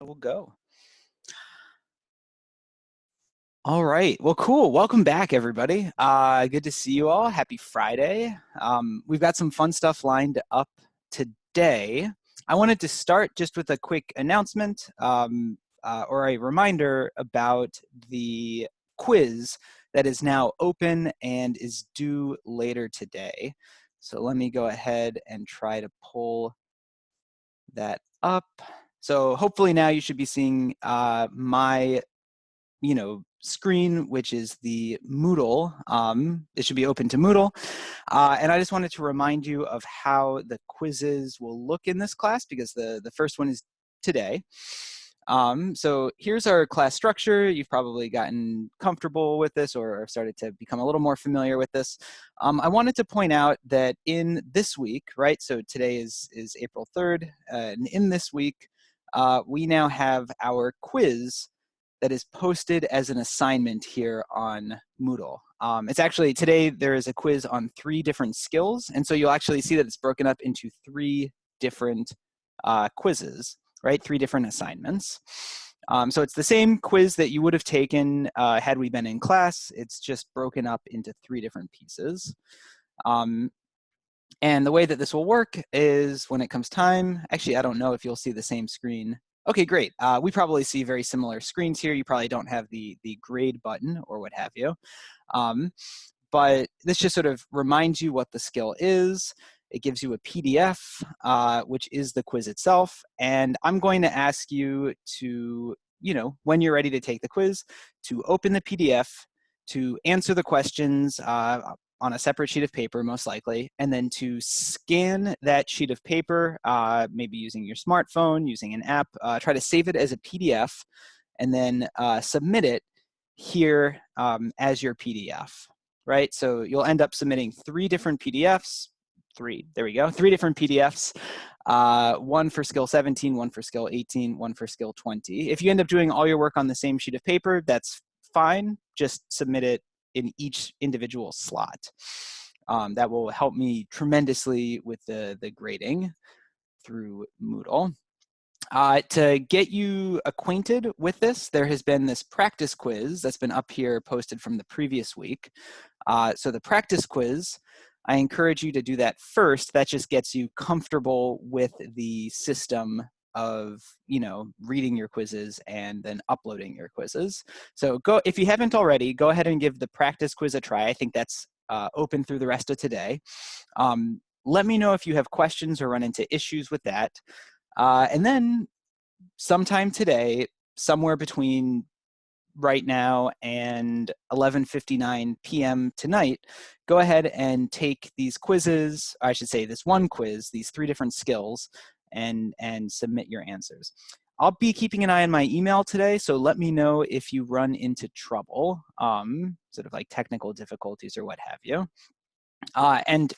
We'll go. All right. Well, cool. Welcome back, everybody. Good to see you all. Happy Friday. We've got some fun stuff lined up today. I wanted to start just with a quick announcement or a reminder about the quiz that is now open and is due later today. So let me go ahead and try to pull that up. So hopefully now you should be seeing my screen, which is the Moodle. It should be open to Moodle. And I just wanted to remind you of how the quizzes will look in this class, because the first one is today. So here's our class structure. You've probably gotten comfortable with this or started to become a little more familiar with this. I wanted to point out that in this week, right, so today is April 3rd, and in this week, we now have our quiz that is posted as an assignment here on Moodle. It's actually, today there is a quiz on 3 different skills, and so you'll actually see that it's broken up into 3 different quizzes, right? 3 different assignments. So it's the same quiz that you would have taken had we been in class. It's just broken up into 3 different pieces. And the way that this will work is when it comes time, actually, I don't know if you'll see the same screen. Okay, great. We probably see very similar screens here. You probably don't have the grade button or what have you. But this just sort of reminds you what the skill is. It gives you a PDF, which is the quiz itself. And I'm going to ask you to, when you're ready to take the quiz, to open the PDF, to answer the questions on a separate sheet of paper, most likely, and then to scan that sheet of paper, maybe using your smartphone, using an app, try to save it as a PDF, and then submit it here as your PDF, right? So you'll end up submitting 3 different PDFs, 3 different PDFs, one for skill 17, one for skill 18, one for skill 20. If you end up doing all your work on the same sheet of paper, that's fine. Just submit it in each individual slot. That will help me tremendously with the grading through Moodle. To get you acquainted with this, there has been this practice quiz that's been up here posted from the previous week. So the practice quiz, I encourage you to do that first. That just gets you comfortable with the system of reading your quizzes and then uploading your quizzes. So if you haven't already, go ahead and give the practice quiz a try. I think that's open through the rest of today. Let me know if you have questions or run into issues with that. And then sometime today, somewhere between right now and 11:59 p.m. tonight, go ahead and take these quizzes, I should say this one quiz, these 3 different skills, and submit your answers. I'll be keeping an eye on my email today, so let me know if you run into trouble, sort of like technical difficulties or what have you. And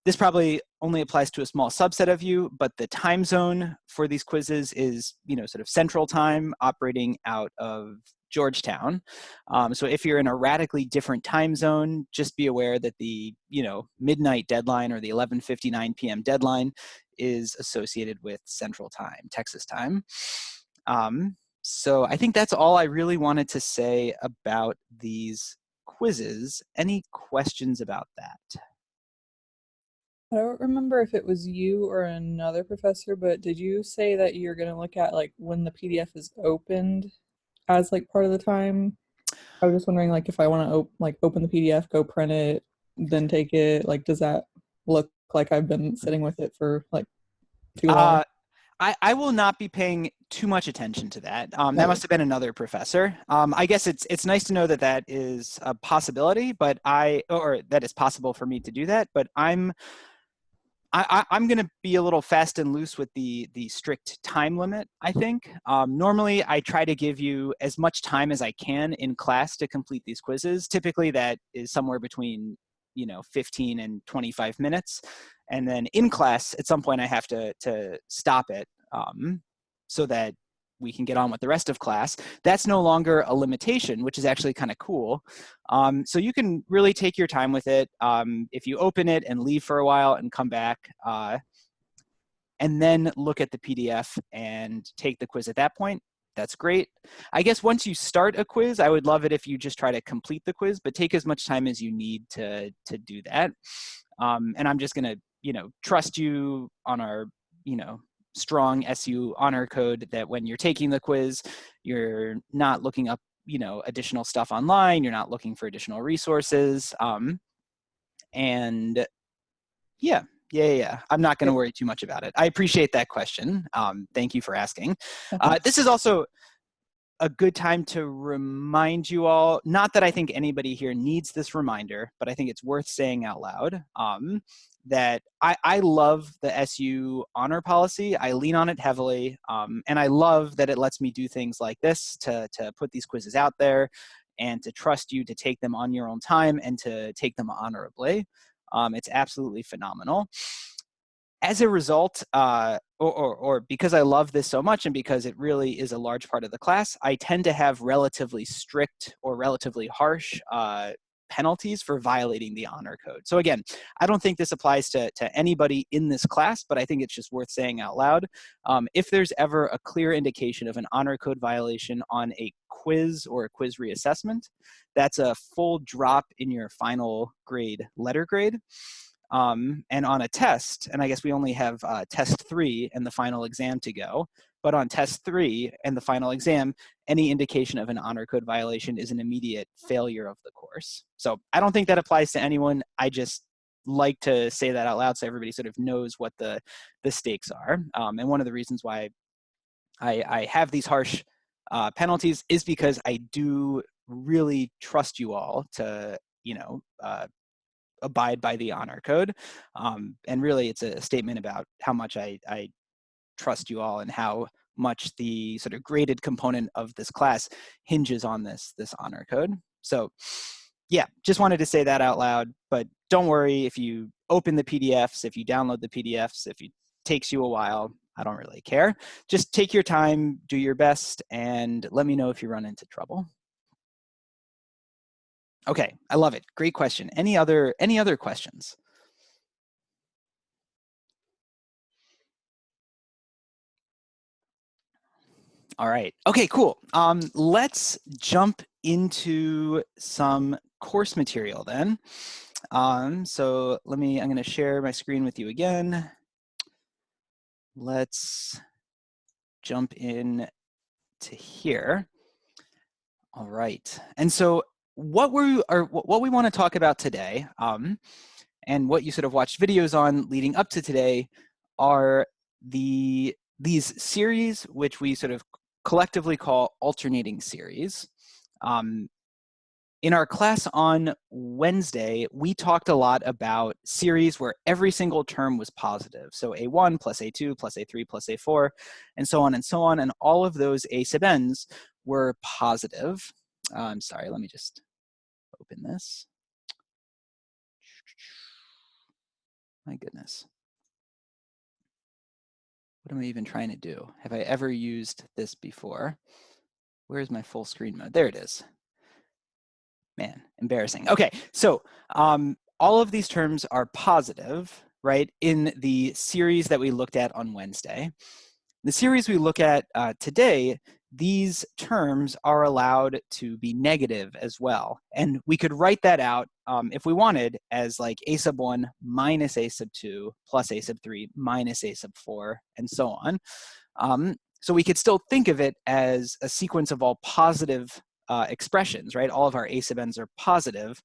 this probably only applies to a small subset of you, but the time zone for these quizzes is, sort of central time operating out of Georgetown. So if you're in a radically different time zone, just be aware that the, midnight deadline or the 11:59 p.m. deadline is associated with Central Time, Texas time. So I think that's all I really wanted to say about these quizzes. Any questions about that? I don't remember if it was you or another professor, but did you say that you're going to look at like when the PDF is opened as like part of the time? I was just wondering like if I want to open the PDF, go print it, then take it, like does that look like I've been sitting with it for like too long? Uh, I will not be paying too much attention to that. That Okay. must have been another professor. I guess it's nice to know that that is a possibility, but or that it's possible for me to do that. But I'm going to be a little fast and loose with the strict time limit, I think. Normally, I try to give you as much time as I can in class to complete these quizzes. Typically, that is somewhere between 15 and 25 minutes. And then in class, at some point, I have to stop it so that we can get on with the rest of class. That's no longer a limitation, which is actually kind of cool. So you can really take your time with it. If you open it and leave for a while and come back, and then look at the PDF and take the quiz at that point, that's great. I guess once you start a quiz, I would love it if you just try to complete the quiz, but take as much time as you need to do that. And I'm just gonna, trust you on our, strong SU honor code that when you're taking the quiz, you're not looking up, additional stuff online, you're not looking for additional resources. And yeah. I'm not going to worry too much about it. I appreciate that question. Thank you for asking. This is also a good time to remind you all, not that I think anybody here needs this reminder, but I think it's worth saying out loud, that I love the SU honor policy. I lean on it heavily, and I love that it lets me do things like this to put these quizzes out there and to trust you to take them on your own time and to take them honorably. It's absolutely phenomenal. As a result, or because I love this so much and because it really is a large part of the class, I tend to have relatively strict or relatively harsh penalties for violating the honor code. So again, I don't think this applies to anybody in this class, but I think it's just worth saying out loud. If there's ever a clear indication of an honor code violation on a quiz or a quiz reassessment, that's a full drop in your final grade, letter grade. And on a test, and I guess we only have test 3 and the final exam to go, but on test 3 and the final exam, any indication of an honor code violation is an immediate failure of the course. So I don't think that applies to anyone. I just like to say that out loud so everybody sort of knows what the stakes are. And one of the reasons why I have these harsh penalties is because I do really trust you all to, abide by the honor code. And really it's a statement about how much I trust you all and how much the sort of graded component of this class hinges on this honor code. So yeah, just wanted to say that out loud, but don't worry if you open the PDFs, if you download the PDFs, if it takes you a while, I don't really care. Just take your time, do your best, and let me know if you run into trouble. Okay, I love it. Great question. Any other questions? All right. Okay, cool. Let's jump into some course material then. So I'm going to share my screen with you again. Let's jump in to here. All right. And so what we want to talk about today, and what you sort of watched videos on leading up to today, are these series, which we sort of collectively call alternating series. In our class on Wednesday, we talked a lot about series where every single term was positive. So A1 plus A2 plus A3 plus A4, and so on and so on. And all of those A sub n's were positive. I'm sorry, let me just open this. My goodness. What am I even trying to do? Have I ever used this before? Where's my full screen mode? There it is. Man, embarrassing. Okay, so all of these terms are positive, right, in the series that we looked at on Wednesday. The series we look at today, these terms are allowed to be negative as well. And we could write that out if we wanted as like A sub 1 minus A sub 2 plus A sub 3 minus A sub 4 and so on. So we could still think of it as a sequence of all positive expressions, right? All of our A sub n's are positive,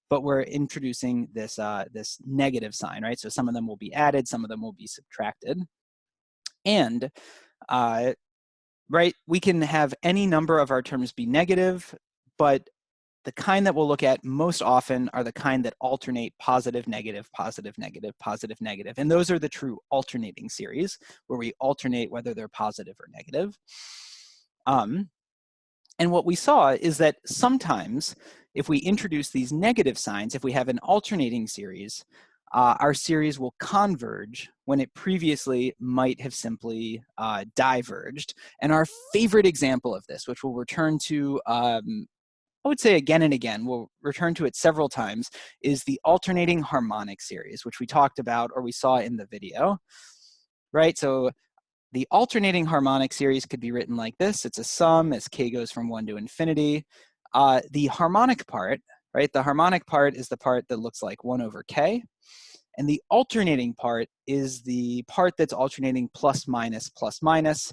but we're introducing this, this negative sign, right? So some of them will be added, some of them will be subtracted. And, right, we can have any number of our terms be negative, but the kind that we'll look at most often are the kind that alternate positive, negative, positive, negative, positive, negative. And those are the true alternating series, where we alternate whether they're positive or negative. And what we saw is that sometimes if we introduce these negative signs, if we have an alternating series, our series will converge when it previously might have simply diverged. And our favorite example of this, which we'll return to, I would say again and again, we'll return to it several times, is the alternating harmonic series, which we talked about or we saw in the video. right? So the alternating harmonic series could be written like this. It's a sum as k goes from 1 to infinity. The harmonic part, right? The harmonic part is the part that looks like 1 over k. And the alternating part is the part that's alternating plus minus plus minus.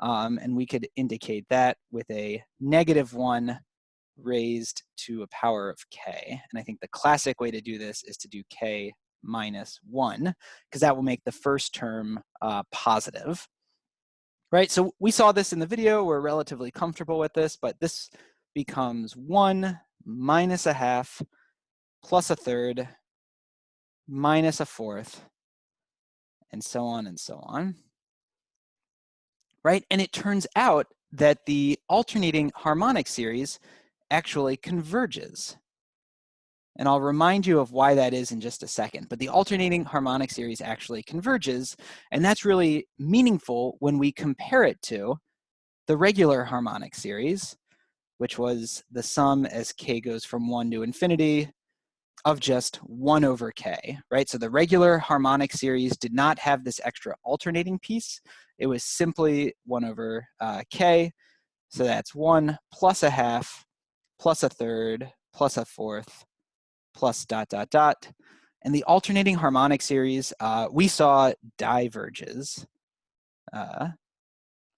And we could indicate that with a -1 raised to a power of k. And I think the classic way to do this is to do k minus 1, because that will make the first term positive. Right, so we saw this in the video. We're relatively comfortable with this, but this becomes 1 minus a half plus a third minus a fourth, and so on and so on. Right, and it turns out that the alternating harmonic series actually converges. And I'll remind you of why that is in just a second. But the alternating harmonic series actually converges, and that's really meaningful when we compare it to the regular harmonic series, which was the sum as k goes from 1 to infinity of just 1 over k, right? So the regular harmonic series did not have this extra alternating piece. It was simply 1 over k. So that's 1 plus a half plus a third plus a fourth plus dot, dot, dot. And the alternating harmonic series, we saw diverges,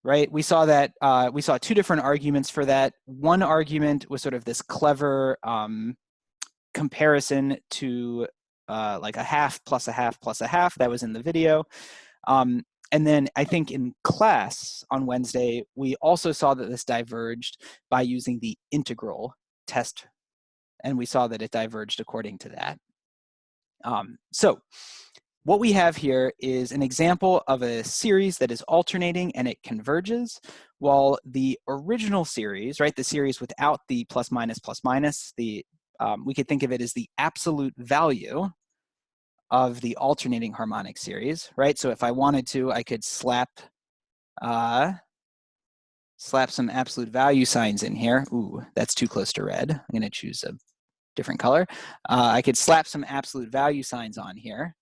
right? We saw that, we saw two different arguments for that. One argument was sort of this clever comparison to like a half plus a half plus a half. That was in the video. And then I think in class on Wednesday, we also saw that this diverged by using the integral test. And we saw that it diverged according to that. So what we have here is an example of a series that is alternating and it converges, while the original series, right, the series without the plus minus, the we could think of it as the absolute value of the alternating harmonic series, right? So if I wanted to, I could slap some absolute value signs in here. Ooh, that's too close to red. I'm gonna choose a different color. I could slap some absolute value signs on here,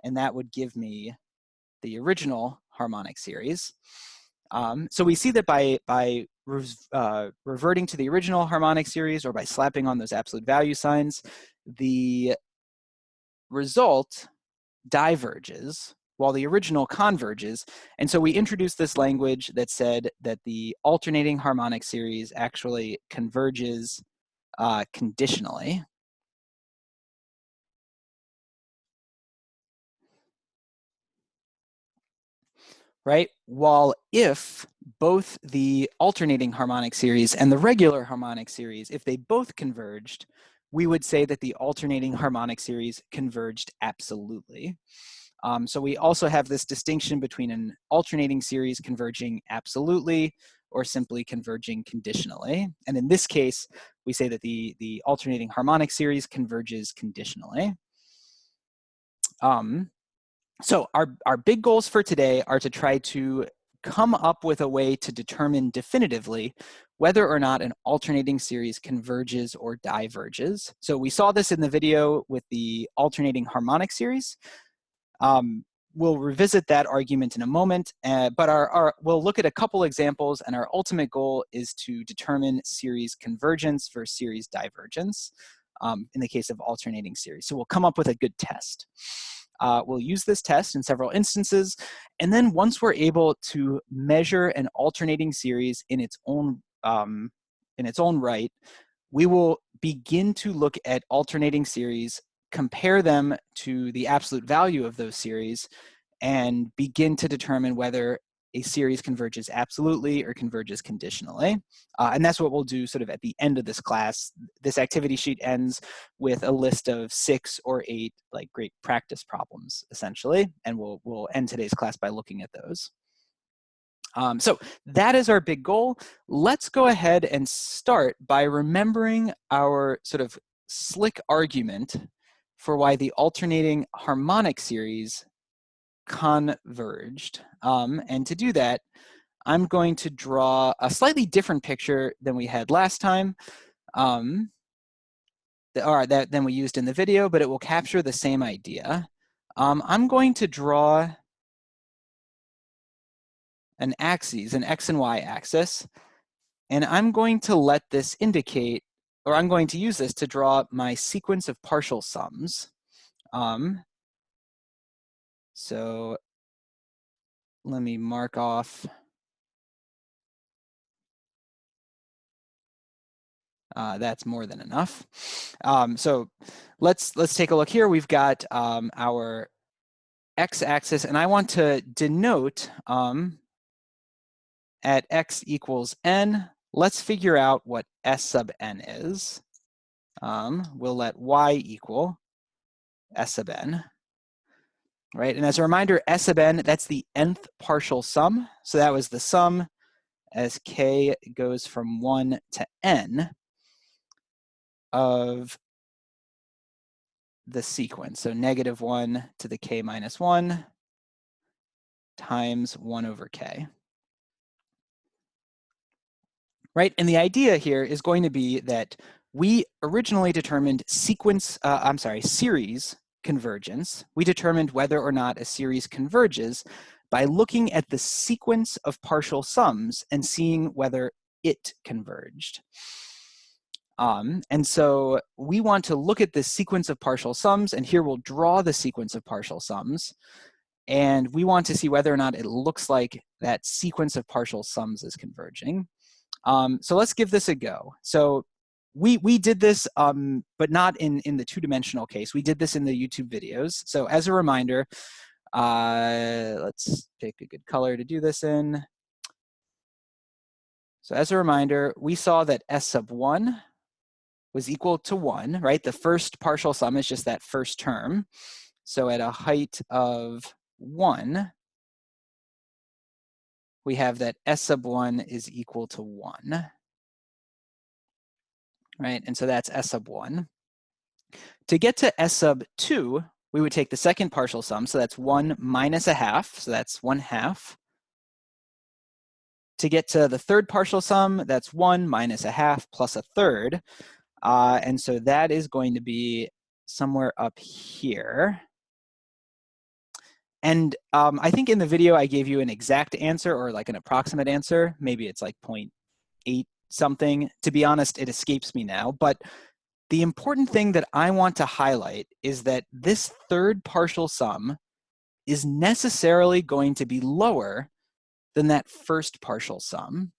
and that would give me the original harmonic series. So we see that by reverting to the original harmonic series or by slapping on those absolute value signs, the result diverges while the original converges. And so we introduced this language that said that the alternating harmonic series actually converges conditionally. Right? While if both the alternating harmonic series and the regular harmonic series, if they both converged, we would say that the alternating harmonic series converged absolutely. So we also have this distinction between an alternating series converging absolutely or simply converging conditionally. And in this case, we say that the alternating harmonic series converges conditionally. So our big goals for today are to try to come up with a way to determine definitively whether or not an alternating series converges or diverges. So we saw this in the video with the alternating harmonic series. We'll revisit that argument in a moment, but we'll look at a couple examples, and our ultimate goal is to determine series convergence versus series divergence in the case of alternating series. So we'll come up with a good test. We'll use this test in several instances, and then once we're able to measure an alternating series in its own right, we will begin to look at alternating series, compare them to the absolute value of those series, and begin to determine whether a series converges absolutely or converges conditionally. And that's what we'll do sort of at the end of this class. This activity sheet ends with a list of 6 or 8 like great practice problems, essentially, and we'll end today's class by looking at those. So that is our big goal. Let's go ahead and start by remembering our sort of slick argument for why the alternating harmonic series converged. And to do that, I'm going to draw a slightly different picture than we had last time, than we used in the video, but it will capture the same idea. I'm going to draw an axis, an x and y axis, and I'm going to let this indicate, or I'm going to use this to draw my sequence of partial sums. So let me mark off. That's more than enough. So let's take a look here. We've got our x-axis, and I want to denote at x equals n. Let's figure out what s sub n is. We'll let y equal s sub n. Right, and as a reminder, s sub n, that's the nth partial sum. So that was the sum as k goes from 1 to n of the sequence. So -1 to the k minus 1 times 1 over k. Right, and the idea here is going to be that we originally determined series convergence. We determined whether or not a series converges by looking at the sequence of partial sums and seeing whether it converged. And so we want to look at this sequence of partial sums, and here we'll draw the sequence of partial sums, and we want to see whether or not it looks like that sequence of partial sums is converging. So let's give this a go. So we did this, but not in the two-dimensional case. We did this in the YouTube videos. So as a reminder, let's pick a good color to do this in. So as a reminder, we saw that s sub 1 was equal to 1, right? The first partial sum is just that first term. So at a height of 1, we have that s sub 1 is equal to 1. Right, and so that's s sub 1. To get to s sub 2, we would take the second partial sum, so that's 1 minus a half, so that's 1/2. To get to the third partial sum, that's 1 minus a half plus a third, and so that is going to be somewhere up here. And I think in the video I gave you an exact answer or like an approximate answer. Maybe it's like 0.8 something. To be honest, it escapes me now, but the important thing that I want to highlight is that this third partial sum is necessarily going to be lower than that first partial sum.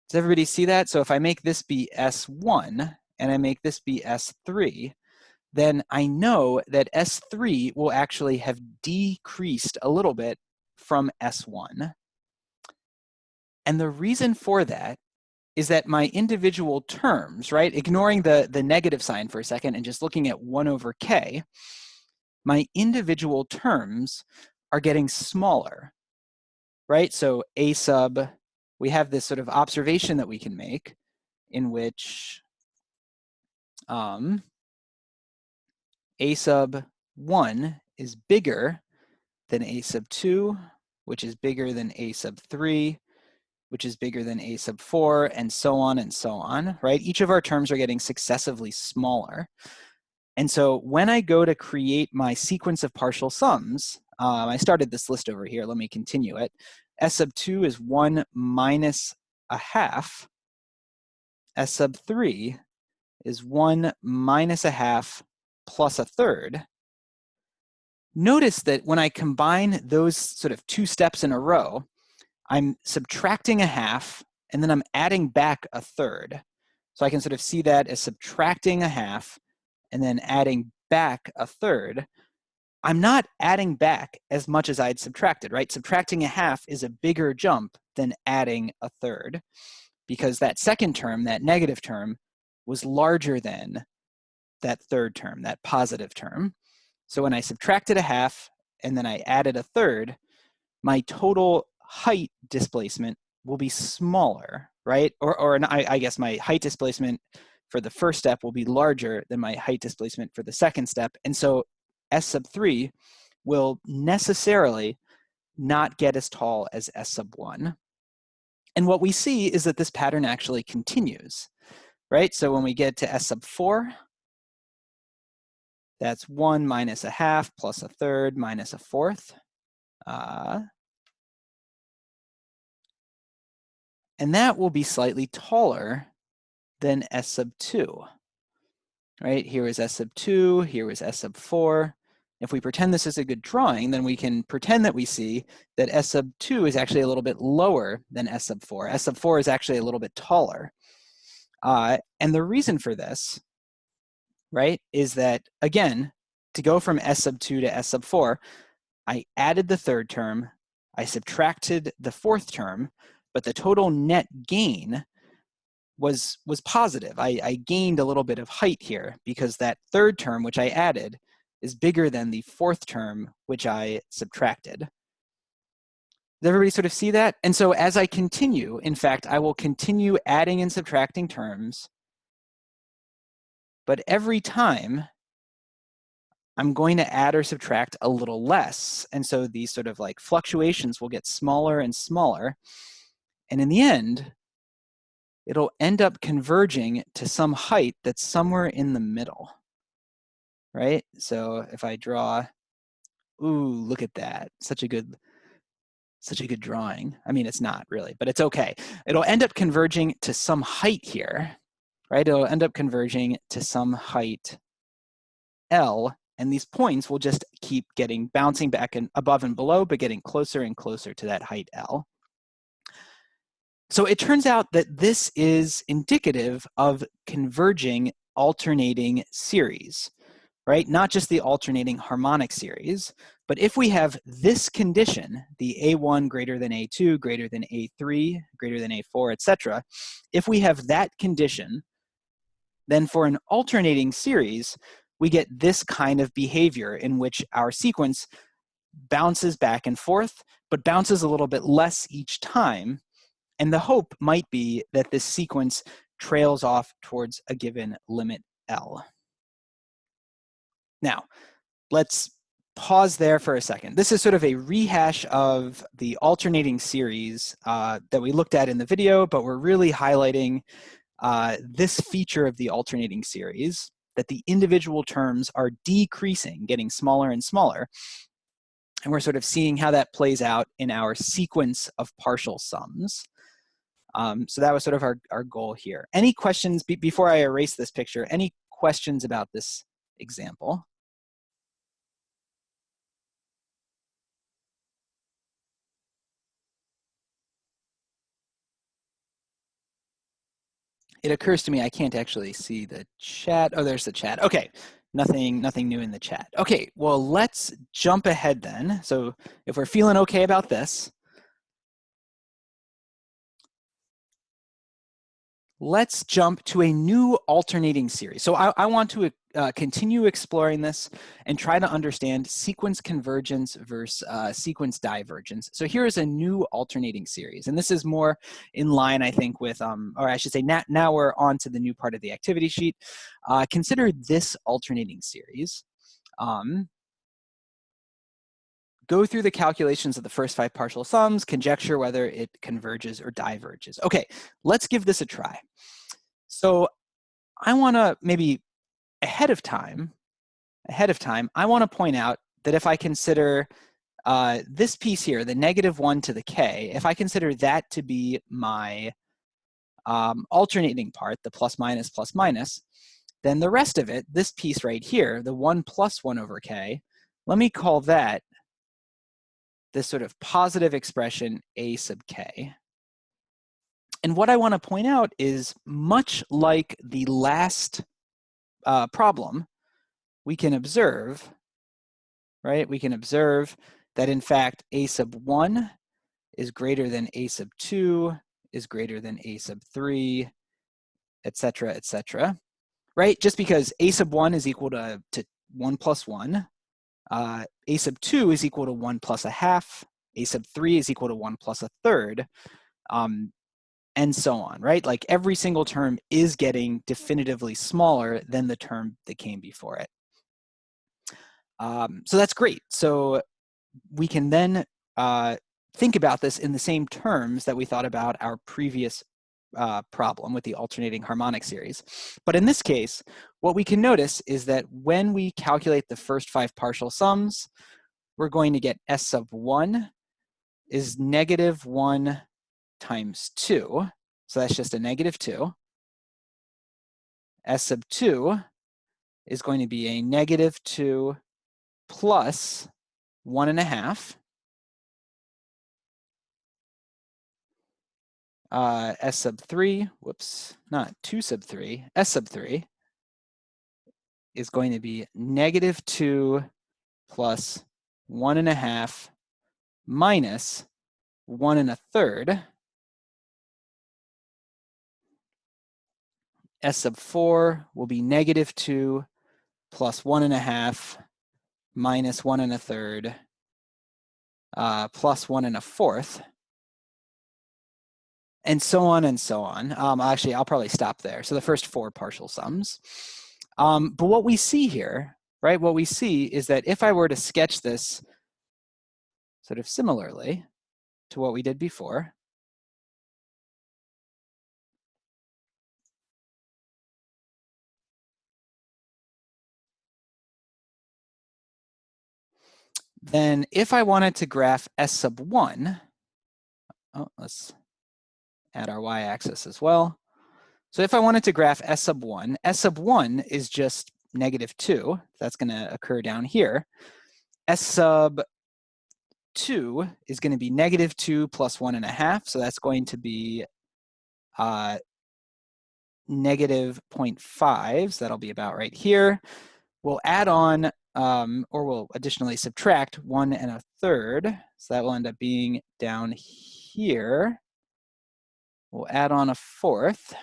Does everybody see that? So if I make this be S1 and I make this be S3, then I know that S3 will actually have decreased a little bit from S1. And the reason for that is that my individual terms, right, ignoring the negative sign for a second and just looking at 1 over k, my individual terms are getting smaller, right? So a sub, we have this sort of observation that we can make in which a sub 1 is bigger than a sub 2, which is bigger than a sub 3, which is bigger than a sub 4, and so on, right? Each of our terms are getting successively smaller. And so when I go to create my sequence of partial sums, I started this list over here, let me continue it. S sub 2 is 1 minus a half. S sub 3 is 1 minus a half plus a third. Notice that when I combine those sort of two steps in a row, I'm subtracting a half, and then I'm adding back a third. So I can sort of see that as subtracting a half and then adding back a third. I'm not adding back as much as I'd subtracted, right? Subtracting a half is a bigger jump than adding a third because that second term, that negative term, was larger than that third term, that positive term. So when I subtracted a half and then I added a third, my total height displacement will be smaller, right? Or I guess my height displacement for the first step will be larger than my height displacement for the second step. And so S sub 3 will necessarily not get as tall as S sub 1. And what we see is that this pattern actually continues, right? So when we get to S sub 4, that's 1 minus a half plus a third minus a fourth. And that will be slightly taller than S sub 2. Right, here is S sub 2, here is S sub 4. If we pretend this is a good drawing, then we can pretend that we see that S sub 2 is actually a little bit lower than S sub 4. S sub 4 is actually a little bit taller. And the reason for this, right, is that, again, to go from S sub 2 to S sub 4, I added the third term, I subtracted the fourth term, but the total net gain was positive. I gained a little bit of height here because that third term, which I added, is bigger than the fourth term, which I subtracted. Does everybody sort of see that? And so as I continue, in fact, I will continue adding and subtracting terms, but every time I'm going to add or subtract a little less. And so these sort of like fluctuations will get smaller and smaller. And in the end, it'll end up converging to some height that's somewhere in the middle, right? So if I draw, ooh, look at that. Such a good drawing. I mean, it's not really, but it's okay. It'll end up converging to some height here, right? It'll end up converging to some height L, and these points will just keep bouncing back and above and below, but getting closer and closer to that height L. So it turns out that this is indicative of converging alternating series, right? Not just the alternating harmonic series, but if we have this condition, the A1 greater than A2, greater than A3, greater than A4, etc., if we have that condition, then for an alternating series, we get this kind of behavior in which our sequence bounces back and forth, but bounces a little bit less each time. And the hope might be that this sequence trails off towards a given limit L. Now, let's pause there for a second. This is sort of a rehash of the alternating series that we looked at in the video, but we're really highlighting this feature of the alternating series, that the individual terms are decreasing, getting smaller and smaller. And we're sort of seeing how that plays out in our sequence of partial sums. So that was sort of our goal here. Any questions, before I erase this picture, any questions about this example? It occurs to me I can't actually see the chat. Oh, there's the chat. Okay, nothing new in the chat. Okay, well, let's jump ahead then. So if we're feeling okay about this, let's jump to a new alternating series. So I want to continue exploring this and try to understand sequence convergence versus sequence divergence. So here is a new alternating series, and this is more in line, I think, with, or I should say, now we're on to the new part of the activity sheet. Consider this alternating series. Go through the calculations of the first 5 partial sums, conjecture whether it converges or diverges. Okay, let's give this a try. So I want to maybe ahead of time, I want to point out that if I consider this piece here, the -1 to the k, if I consider that to be my alternating part, the plus minus, then the rest of it, this piece right here, the 1 plus 1 over k, let me call that this sort of positive expression a sub k. And what I want to point out is, much like the last problem, we can observe, right? We can observe that in fact a sub 1 is greater than a sub 2 is greater than a sub 3, etc., right? Just because a sub 1 is equal to 1 plus 1, a sub 2 is equal to 1 plus a half, a sub 3 is equal to 1 plus a third, and so on, right? Like every single term is getting definitively smaller than the term that came before it. So that's great. So we can then think about this in the same terms that we thought about our previous problem with the alternating harmonic series. But in this case, what we can notice is that when we calculate the first 5 partial sums, we're going to get S sub 1 is -1 times 2. So that's just a negative 2. S sub 2 is going to be a negative 2 plus 1.5. S sub 3, whoops, not 2 sub 3, S sub 3 is going to be negative 2 plus 1.5 minus 1 1/3. S sub 4 will be negative 2 plus 1.5 minus 1 1/3 plus 1 1/4. And so on and so on. Actually, I'll probably stop there. So the first 4 partial sums. But what we see here, right, what we see is that if I were to sketch this sort of similarly to what we did before, then if I wanted to graph S sub 1, let's add our y-axis as well. So if I wanted to graph S sub 1 is just negative 2. That's going to occur down here. S sub 2 is going to be negative 2 plus 1.5. So that's going to be negative 0.5. So that'll be about right here. We'll add on, or we'll additionally subtract 1 1/3. So that will end up being down here. We'll add on a 4th.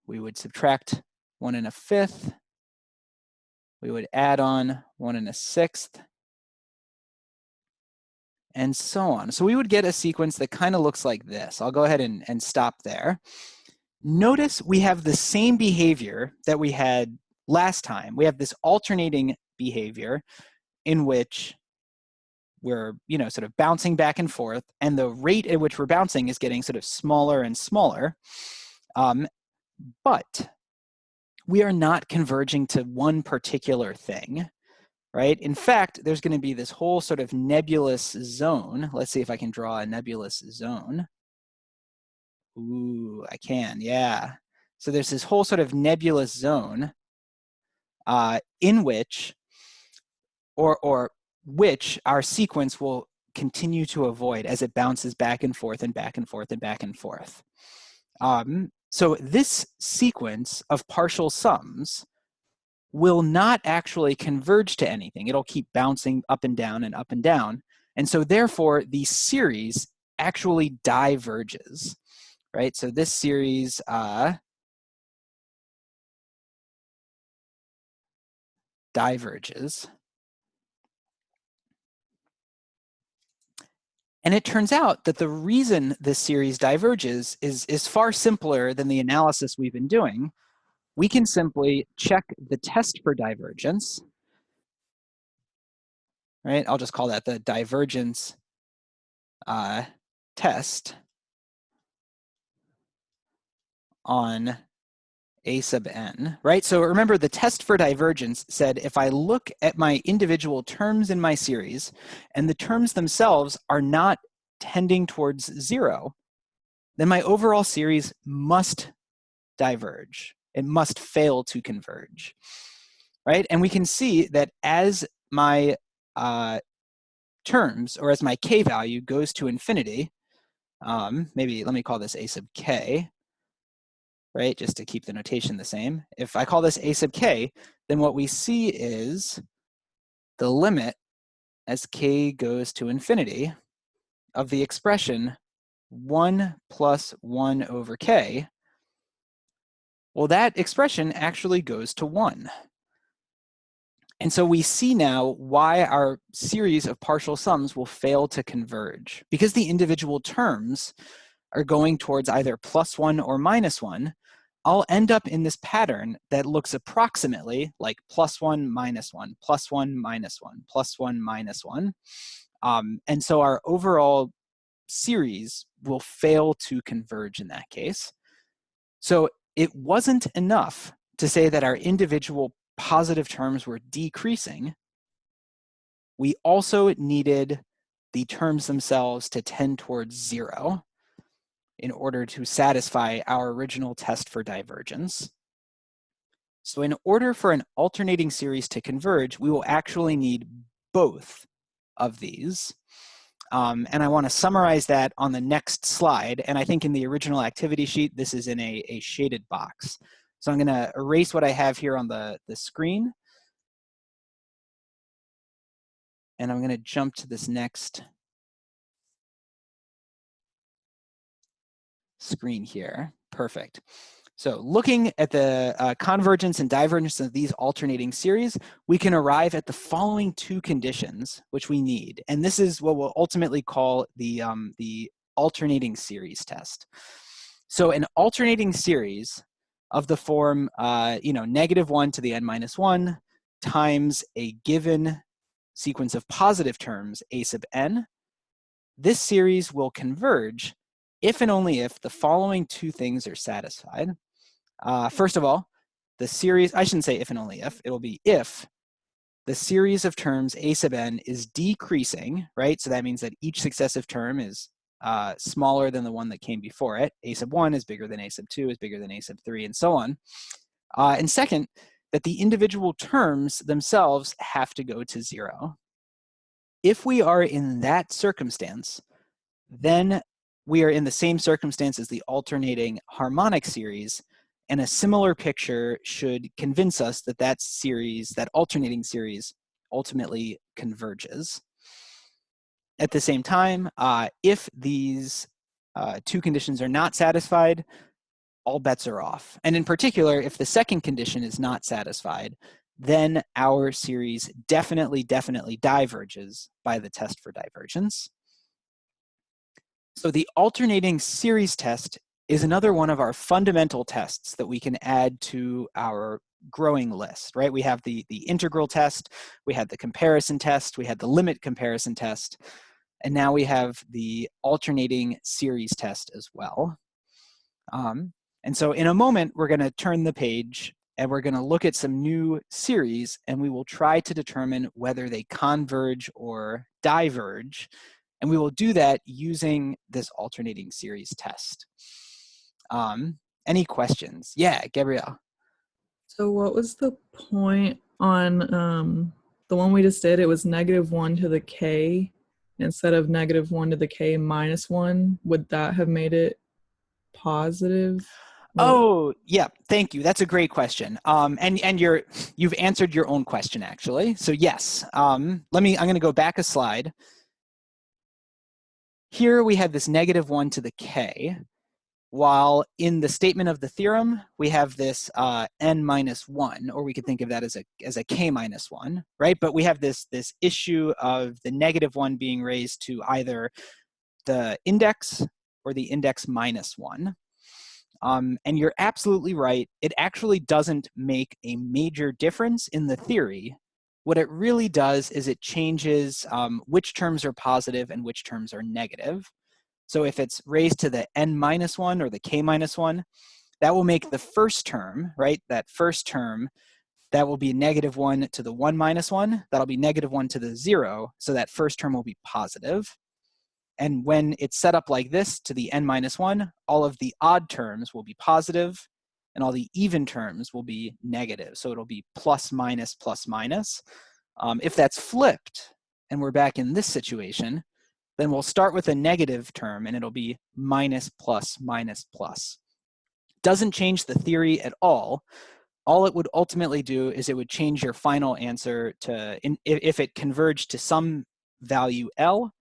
We would subtract 1 1/5. We would add on 1 1/6. And so on. So we would get a sequence that kind of looks like this. I'll go ahead and stop there. Notice we have the same behavior that we had last time. We have this alternating behavior in which we're, sort of bouncing back and forth, and the rate at which we're bouncing is getting sort of smaller and smaller. But we are not converging to one particular thing, right? In fact, there's going to be this whole sort of nebulous zone. Let's see if I can draw a nebulous zone. Ooh, I can, yeah. So there's this whole sort of nebulous zone in which, or which our sequence will continue to avoid as it bounces back and forth and back and forth and back and forth. So this sequence of partial sums will not actually converge to anything. It'll keep bouncing up and down and up and down. And so therefore, the series actually diverges, right? So this series diverges. And it turns out that the reason this series diverges is far simpler than the analysis we've been doing. We can simply check the test for divergence, right? I'll just call that the divergence test on A sub n, right? So remember, the test for divergence said if I look at my individual terms in my series and the terms themselves are not tending towards 0, then my overall series must diverge. It must fail to converge, right? And we can see that as my terms, or as my k value goes to infinity, maybe let me call this A sub k, right, just to keep the notation the same. If I call this A sub k, then what we see is the limit as k goes to infinity of the expression 1 plus 1 over k. Well, that expression actually goes to 1. And so we see now why our series of partial sums will fail to converge. Because the individual terms are going towards either +1 or -1, I'll end up in this pattern that looks approximately like +1, -1, +1, -1, +1, -1. And so our overall series will fail to converge in that case. So it wasn't enough to say that our individual positive terms were decreasing. We also needed the terms themselves to tend towards 0 in order to satisfy our original test for divergence. So in order for an alternating series to converge, we will actually need both of these. And I want to summarize that on the next slide. And I think in the original activity sheet, this is in a shaded box. So I'm going to erase what I have here on the screen. And I'm going to jump to this next screen here. Perfect. So looking at the convergence and divergence of these alternating series, we can arrive at the following two conditions, which we need. And this is what we'll ultimately call the alternating series test. So an alternating series of the form, -1 to the n minus 1 times a given sequence of positive terms, a sub n, this series will converge if and only if the following two things are satisfied. First of all, the series, I shouldn't say if and only if, it'll be if the series of terms a sub n is decreasing, right? So that means that each successive term is smaller than the one that came before it. A sub 1 is bigger than a sub 2, is bigger than a sub 3, and so on. And second, that the individual terms themselves have to go to 0. If we are in that circumstance, then we are in the same circumstance as the alternating harmonic series, and a similar picture should convince us that that series, that alternating series, ultimately converges. At the same time, if these two conditions are not satisfied, all bets are off. And in particular, if the second condition is not satisfied, then our series definitely diverges by the test for divergence. So the alternating series test is another one of our fundamental tests that we can add to our growing list, right? We have the integral test, we had the comparison test, we had the limit comparison test, and now we have the alternating series test as well. And so in a moment, we're going to turn the page and we're going to look at some new series, and we will try to determine whether they converge or diverge. And we will do that using this alternating series test. Any questions? Yeah, Gabrielle. So what was the point on the one we just did? It was -1 to the k instead of -1 to the k minus 1. Would that have made it positive? Oh, yeah, thank you. That's a great question. And you've answered your own question, actually. So yes, I'm going to go back a slide. Here we have this -1 to the k, while in the statement of the theorem, we have this n minus 1, or we could think of that as a k minus 1, right? But we have this issue of the -1 being raised to either the index or the index minus 1. And you're absolutely right. It actually doesn't make a major difference in the theory. What it really does is it changes which terms are positive and which terms are negative. So if it's raised to the n minus 1 or the k minus 1, that will make the first term, right? That first term, that will be -1 to the 1 minus 1. That'll be -1 to the 0. So that first term will be positive. And when it's set up like this to the n minus 1, all of the odd terms will be positive and all the even terms will be negative. So it'll be plus minus plus minus. If that's flipped and we're back in this situation, then we'll start with a negative term and it'll be minus plus minus plus. Doesn't change the theory at all. All it would ultimately do is it would change your final answer to, if it converged to some value L,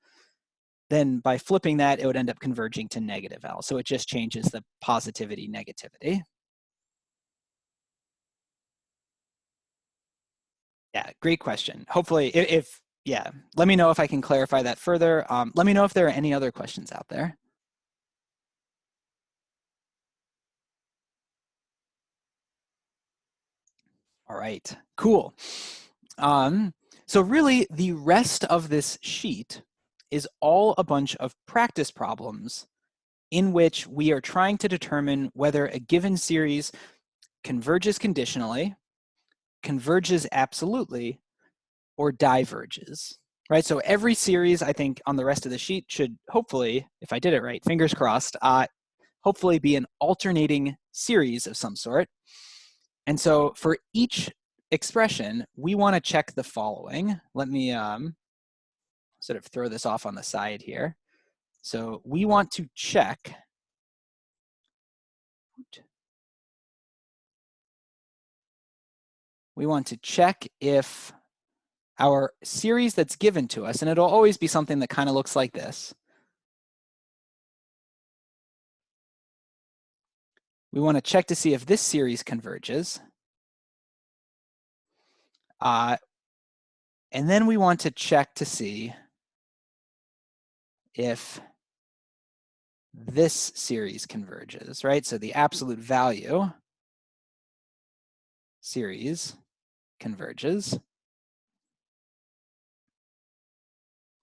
then by flipping that, it would end up converging to negative L. So it just changes the positivity, negativity. Yeah, great question. Hopefully, yeah, let me know if I can clarify that further. Let me know if there are any other questions out there. All right, cool. So really, the rest of this sheet is all a bunch of practice problems in which we are trying to determine whether a given series converges conditionally, converges absolutely, or diverges, right? So every series, I think, on the rest of the sheet should hopefully, if I did it right, fingers crossed, hopefully be an alternating series of some sort. And so for each expression, we want to check the following. Let me sort of throw this off on the side here. So we want to check if our series that's given to us, and it'll always be something that kind of looks like this. We want to check to see if this series converges. And then we want to check to see if this series converges, right? So the absolute value series converges.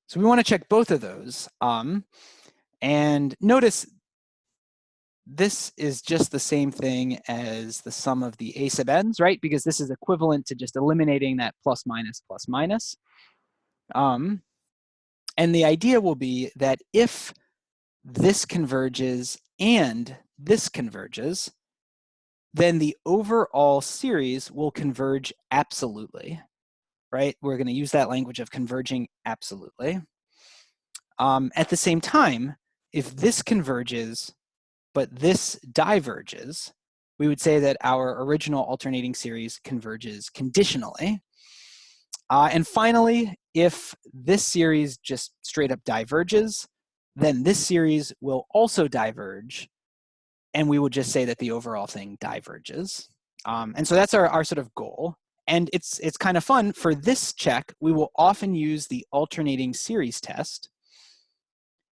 So we want to check both of those. And notice this is just the same thing as the sum of the a sub n's, right? Because this is equivalent to just eliminating that plus minus plus minus. And the idea will be that if this converges and this converges, then the overall series will converge absolutely, right? We're going to use that language of converging absolutely. At the same time, if this converges, but this diverges, we would say that our original alternating series converges conditionally. And finally, if this series just straight up diverges, then this series will also diverge, and we would just say that the overall thing diverges. And so that's our sort of goal. And it's kind of fun. For this check, we will often use the alternating series test.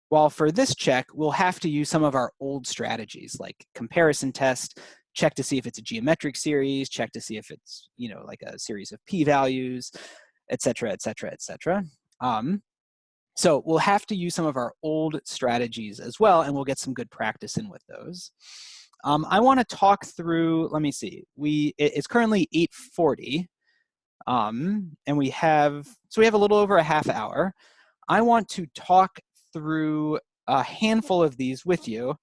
While for this check, we'll have to use some of our old strategies like comparison test, check to see if it's a geometric series, check to see if it's, you know, like a series of p-values, et cetera, et cetera, et cetera. So we'll have to use some of our old strategies as well, and we'll get some good practice in with those. I want to talk through, let me see, it's currently 8:40, and we have a little over a half hour. I want to talk through a handful of these with you,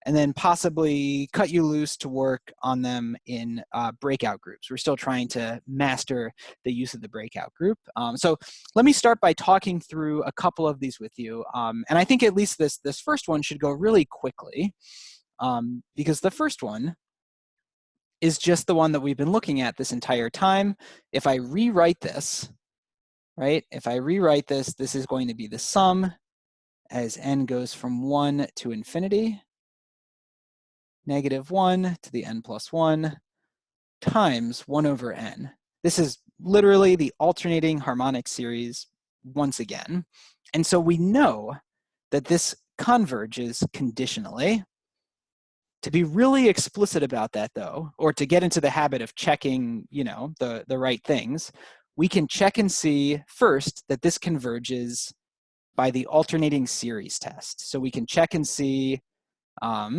and then possibly cut you loose to work on them in breakout groups. We're still trying to master the use of the breakout group. So let me start by talking through a couple of these with you. And I think at least this first one should go really quickly, because the first one is just the one that we've been looking at this entire time. If I rewrite this, right? If I rewrite this, this is going to be the sum as n goes from 1 to infinity, -1 to the n plus 1 times 1 over n. This is literally the alternating harmonic series once again. And so we know that this converges conditionally. To be really explicit about that, though, or to get into the habit of checking, you know, the right things, we can check and see first that this converges by the alternating series test. So we can check and see, let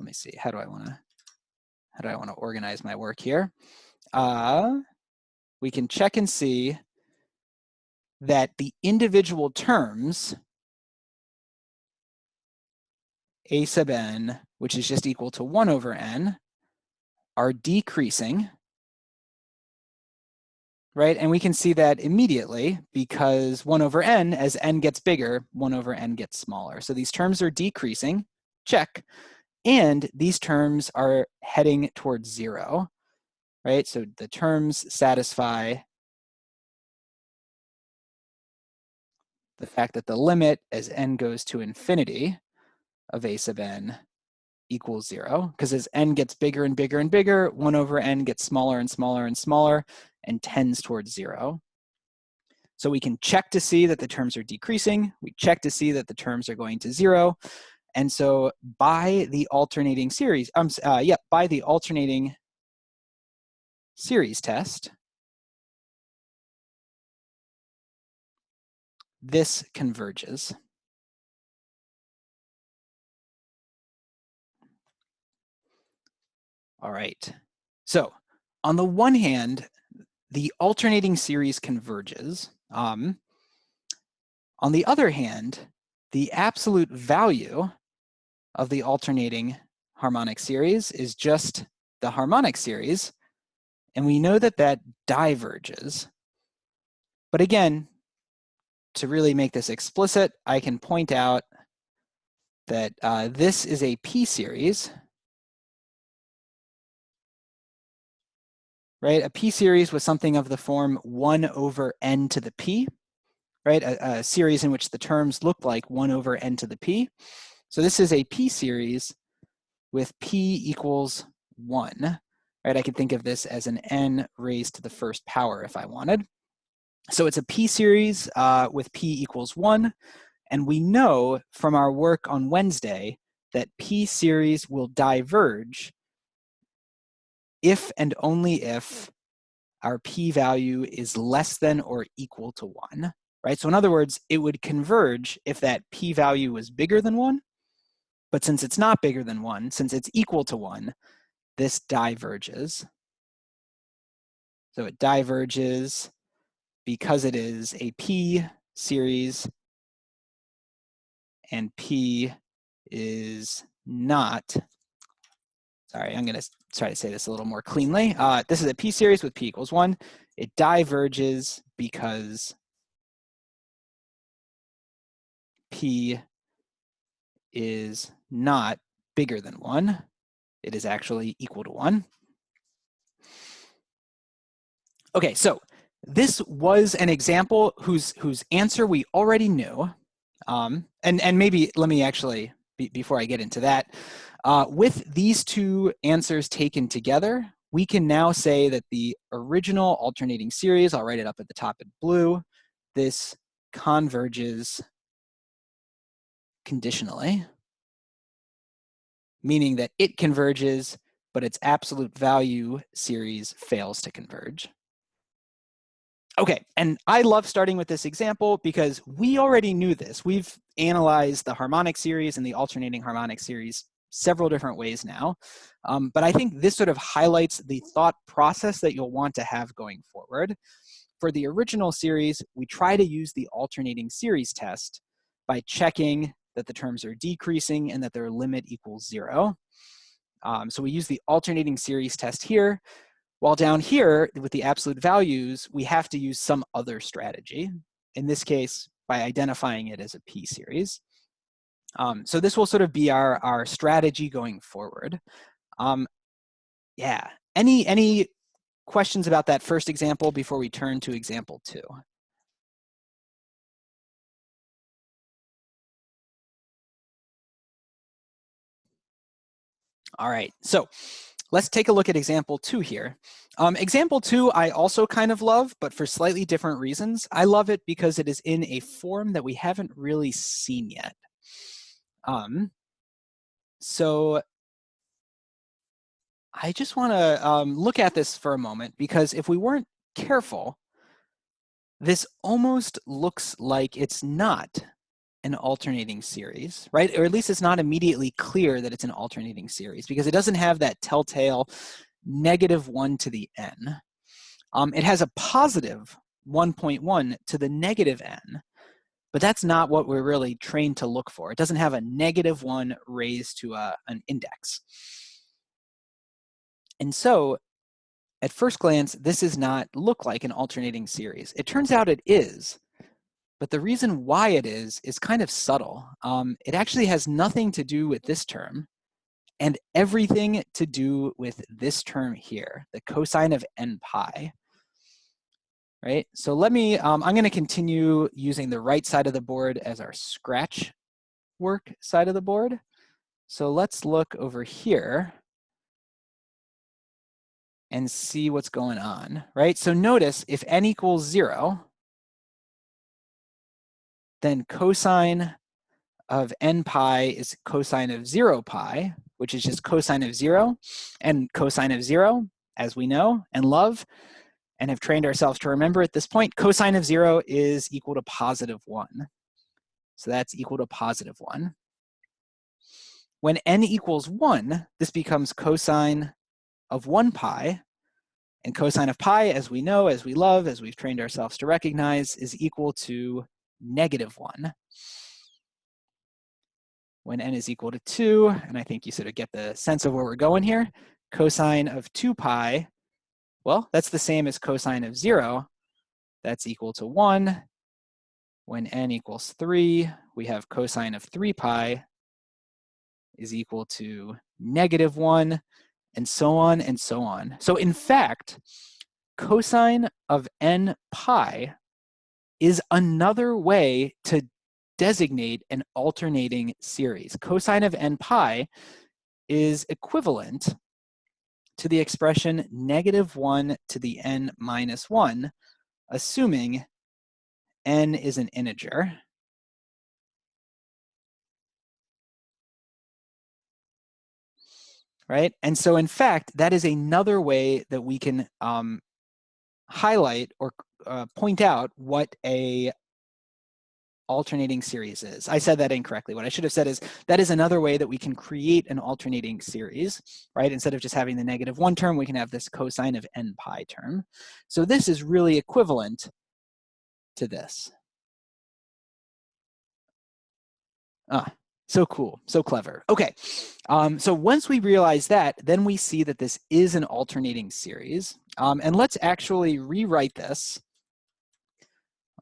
me see, how do I want to organize my work here? We can check and see that the individual terms, a sub n, which is just equal to 1 over n, are decreasing, right? And we can see that immediately because 1 over n, as n gets bigger, 1 over n gets smaller. So these terms are decreasing, check, and these terms are heading towards 0, right? So the terms satisfy the fact that the limit as n goes to infinity of a sub n equals 0, because as n gets bigger and bigger and bigger, 1 over n gets smaller and smaller and smaller and tends towards 0. So we can check to see that the terms are decreasing. We check to see that the terms are going to 0. And so by the alternating series, by the alternating series test, this converges. All right. So on the one hand, the alternating series converges. On the other hand, the absolute value of the alternating harmonic series is just the harmonic series, and we know that that diverges. But again, to really make this explicit, I can point out that this is a p-series, right? A p-series was something of the form 1 over n to the p, right? A series in which the terms look like 1 over n to the p. So this is a p-series with p equals 1, right? I could think of this as an n raised to the first power if I wanted. So it's a p-series with p equals 1, and we know from our work on Wednesday that p-series will diverge if and only if our p-value is less than or equal to 1, right? So in other words, it would converge if that p-value was bigger than 1, but since it's not bigger than 1, since it's equal to 1, this diverges. So it diverges because it is a p-series and p is not, sorry, I'm going to try to say this a little more cleanly. This is a p-series with p equals 1. It diverges because p is not bigger than 1. It is actually equal to 1. Okay, so this was an example whose answer we already knew. And maybe let me actually, before I get into that, with these two answers taken together, we can now say that the original alternating series, I'll write it up at the top in blue, this converges conditionally, meaning that it converges, but its absolute value series fails to converge. Okay, and I love starting with this example because we already knew this. We've analyzed the harmonic series and the alternating harmonic series several different ways now. But I think this sort of highlights the thought process that you'll want to have going forward. For the original series, we try to use the alternating series test by checking that the terms are decreasing and that their limit equals 0. So we use the alternating series test here. While down here, with the absolute values, we have to use some other strategy, in this case, by identifying it as a p-series. So this will sort of be our strategy going forward. Yeah, any questions about that first example before we turn to example 2? All right, so let's take a look at example 2 here. Example 2 I also kind of love, but for slightly different reasons. I love it because it is in a form that we haven't really seen yet. So I just want to look at this for a moment, because if we weren't careful, this almost looks like it's not an alternating series, right? Or at least it's not immediately clear that it's an alternating series because it doesn't have that telltale -1 to the n. It has a positive 1.1 to the -n, but that's not what we're really trained to look for. It doesn't have a -1 raised to an index. And so at first glance, this does not look like an alternating series. It turns out it is, but the reason why it is kind of subtle. It actually has nothing to do with this term and everything to do with this term here, the cosine of n pi. Right? So let me, I'm going to continue using the right side of the board as our scratch work side of the board. So let's look over here and see what's going on, right? So notice if n equals 0, then cosine of n pi is cosine of 0 pi, which is just cosine of 0, and cosine of 0, as we know and love, and have trained ourselves to remember at this point, cosine of 0 is equal to +1. So that's equal to +1. When n equals 1, this becomes cosine of 1 pi, And cosine of pi, as we know, as we love, as we've trained ourselves to recognize, is equal to -1. When n is equal to 2, and I think you sort of get the sense of where we're going here, cosine of 2 pi, well, that's the same as cosine of 0. That's equal to 1. When n equals 3, we have cosine of 3 pi is equal to -1, and so on and so on. So in fact, cosine of n pi is another way to designate an alternating series. Cosine of n pi is equivalent to the expression -1 to the n minus 1, assuming n is an integer. Right? And so in fact, that is another way that we can highlight or point out what a alternating series is. I said that incorrectly. What I should have said is that is another way that we can create an alternating series, right? Instead of just having the -1 term, we can have this cosine of n pi term. So this is really equivalent to this. Ah, so cool, so clever. Okay, so once we realize that, then we see that this is an alternating series. And let's actually rewrite this.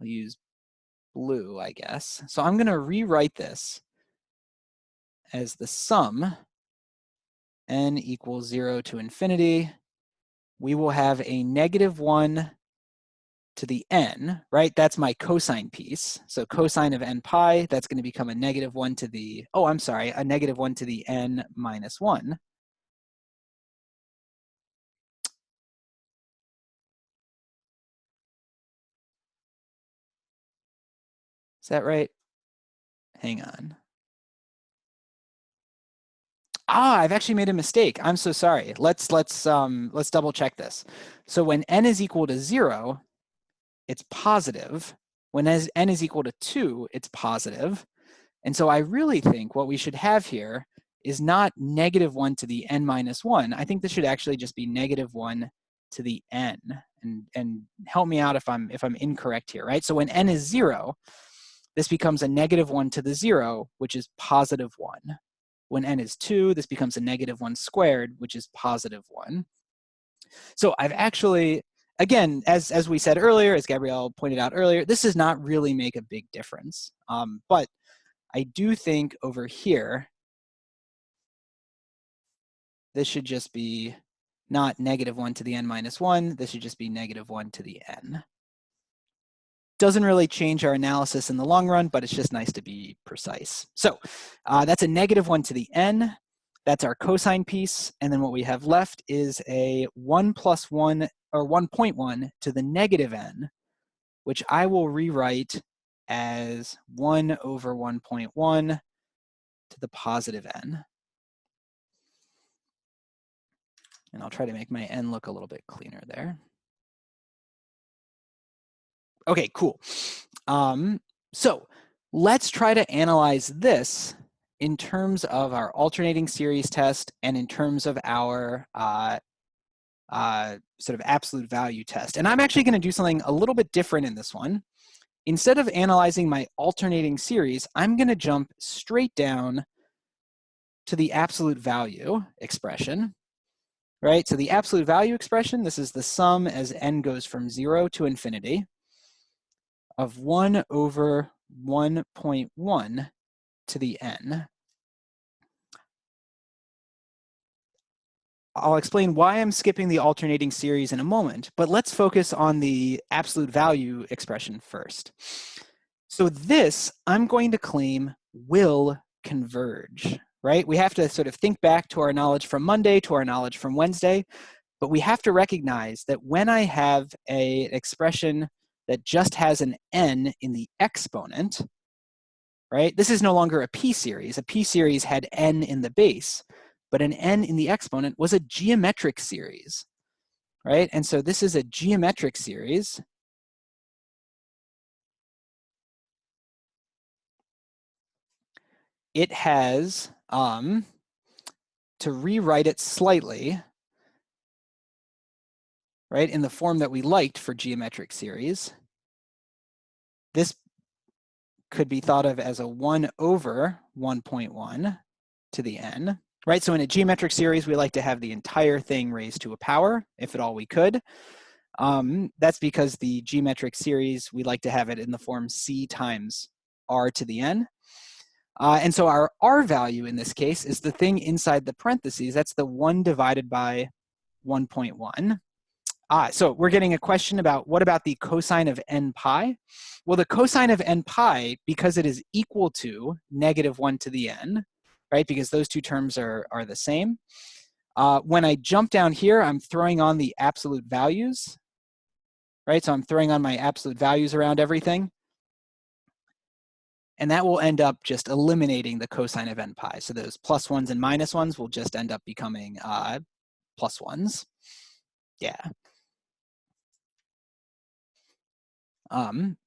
I'll use blue, I guess. So I'm going to rewrite this as the sum n equals 0 to infinity. We will have a -1 to the n, right? That's my cosine piece. So cosine of n pi, that's going to become a -1 to the, oh, I'm sorry, a -1 to the n minus 1. Is that right? Hang on. Ah, I've actually made a mistake. I'm so sorry. Let's double check this. So when n is equal to 0, it's positive. When n is equal to 2, it's positive. And so I really think what we should have here is not -1 to the n minus 1. I think this should actually just be -1 to the n. And help me out if I'm incorrect here, right? So when n is 0, this becomes a -1 to the 0, which is +1. When n is 2, this becomes a -1 squared, which is +1. So I've actually, again, as we said earlier, as Gabrielle pointed out earlier, this does not really make a big difference. But I do think over here, this should just be not -1 to the n minus 1. This should just be -1 to the n. Doesn't really change our analysis in the long run, but it's just nice to be precise. So that's a -1 to the n. That's our cosine piece. And then what we have left is a 1 plus 1 or 1.1 to the -n, which I will rewrite as 1 over 1.1 to the +n. And I'll try to make my n look a little bit cleaner there. Okay, cool. So let's try to analyze this in terms of our alternating series test and in terms of our sort of absolute value test. And I'm actually going to do something a little bit different in this one. Instead of analyzing my alternating series, I'm going to jump straight down to the absolute value expression, right? So the absolute value expression, this is the sum as n goes from 0 to infinity of 1 over 1.1 to the n. I'll explain why I'm skipping the alternating series in a moment, but let's focus on the absolute value expression first. So this, I'm going to claim, will converge, right? We have to sort of think back to our knowledge from Monday, to our knowledge from Wednesday, but we have to recognize that when I have an expression that just has an n in the exponent, right? This is no longer a p series. A p series had n in the base, but an n in the exponent was a geometric series, right? And so this is a geometric series. It has, to rewrite it slightly, right, in the form that we liked for geometric series, this could be thought of as a 1 over 1.1 to the n, right? So in a geometric series, we like to have the entire thing raised to a power, if at all we could. That's because the geometric series, we like to have it in the form c times r to the n. And so our r value in this case is the thing inside the parentheses. That's the 1 divided by 1.1. So we're getting a question about what about the cosine of n pi? Well, the cosine of n pi, because it is equal to negative 1 to the n, right, because those two terms are the same. When I jump down here, I'm throwing on the absolute values, right? So I'm throwing on my absolute values around everything. And that will end up just eliminating the cosine of n pi. So those plus ones and minus ones will just end up becoming plus ones. Yeah.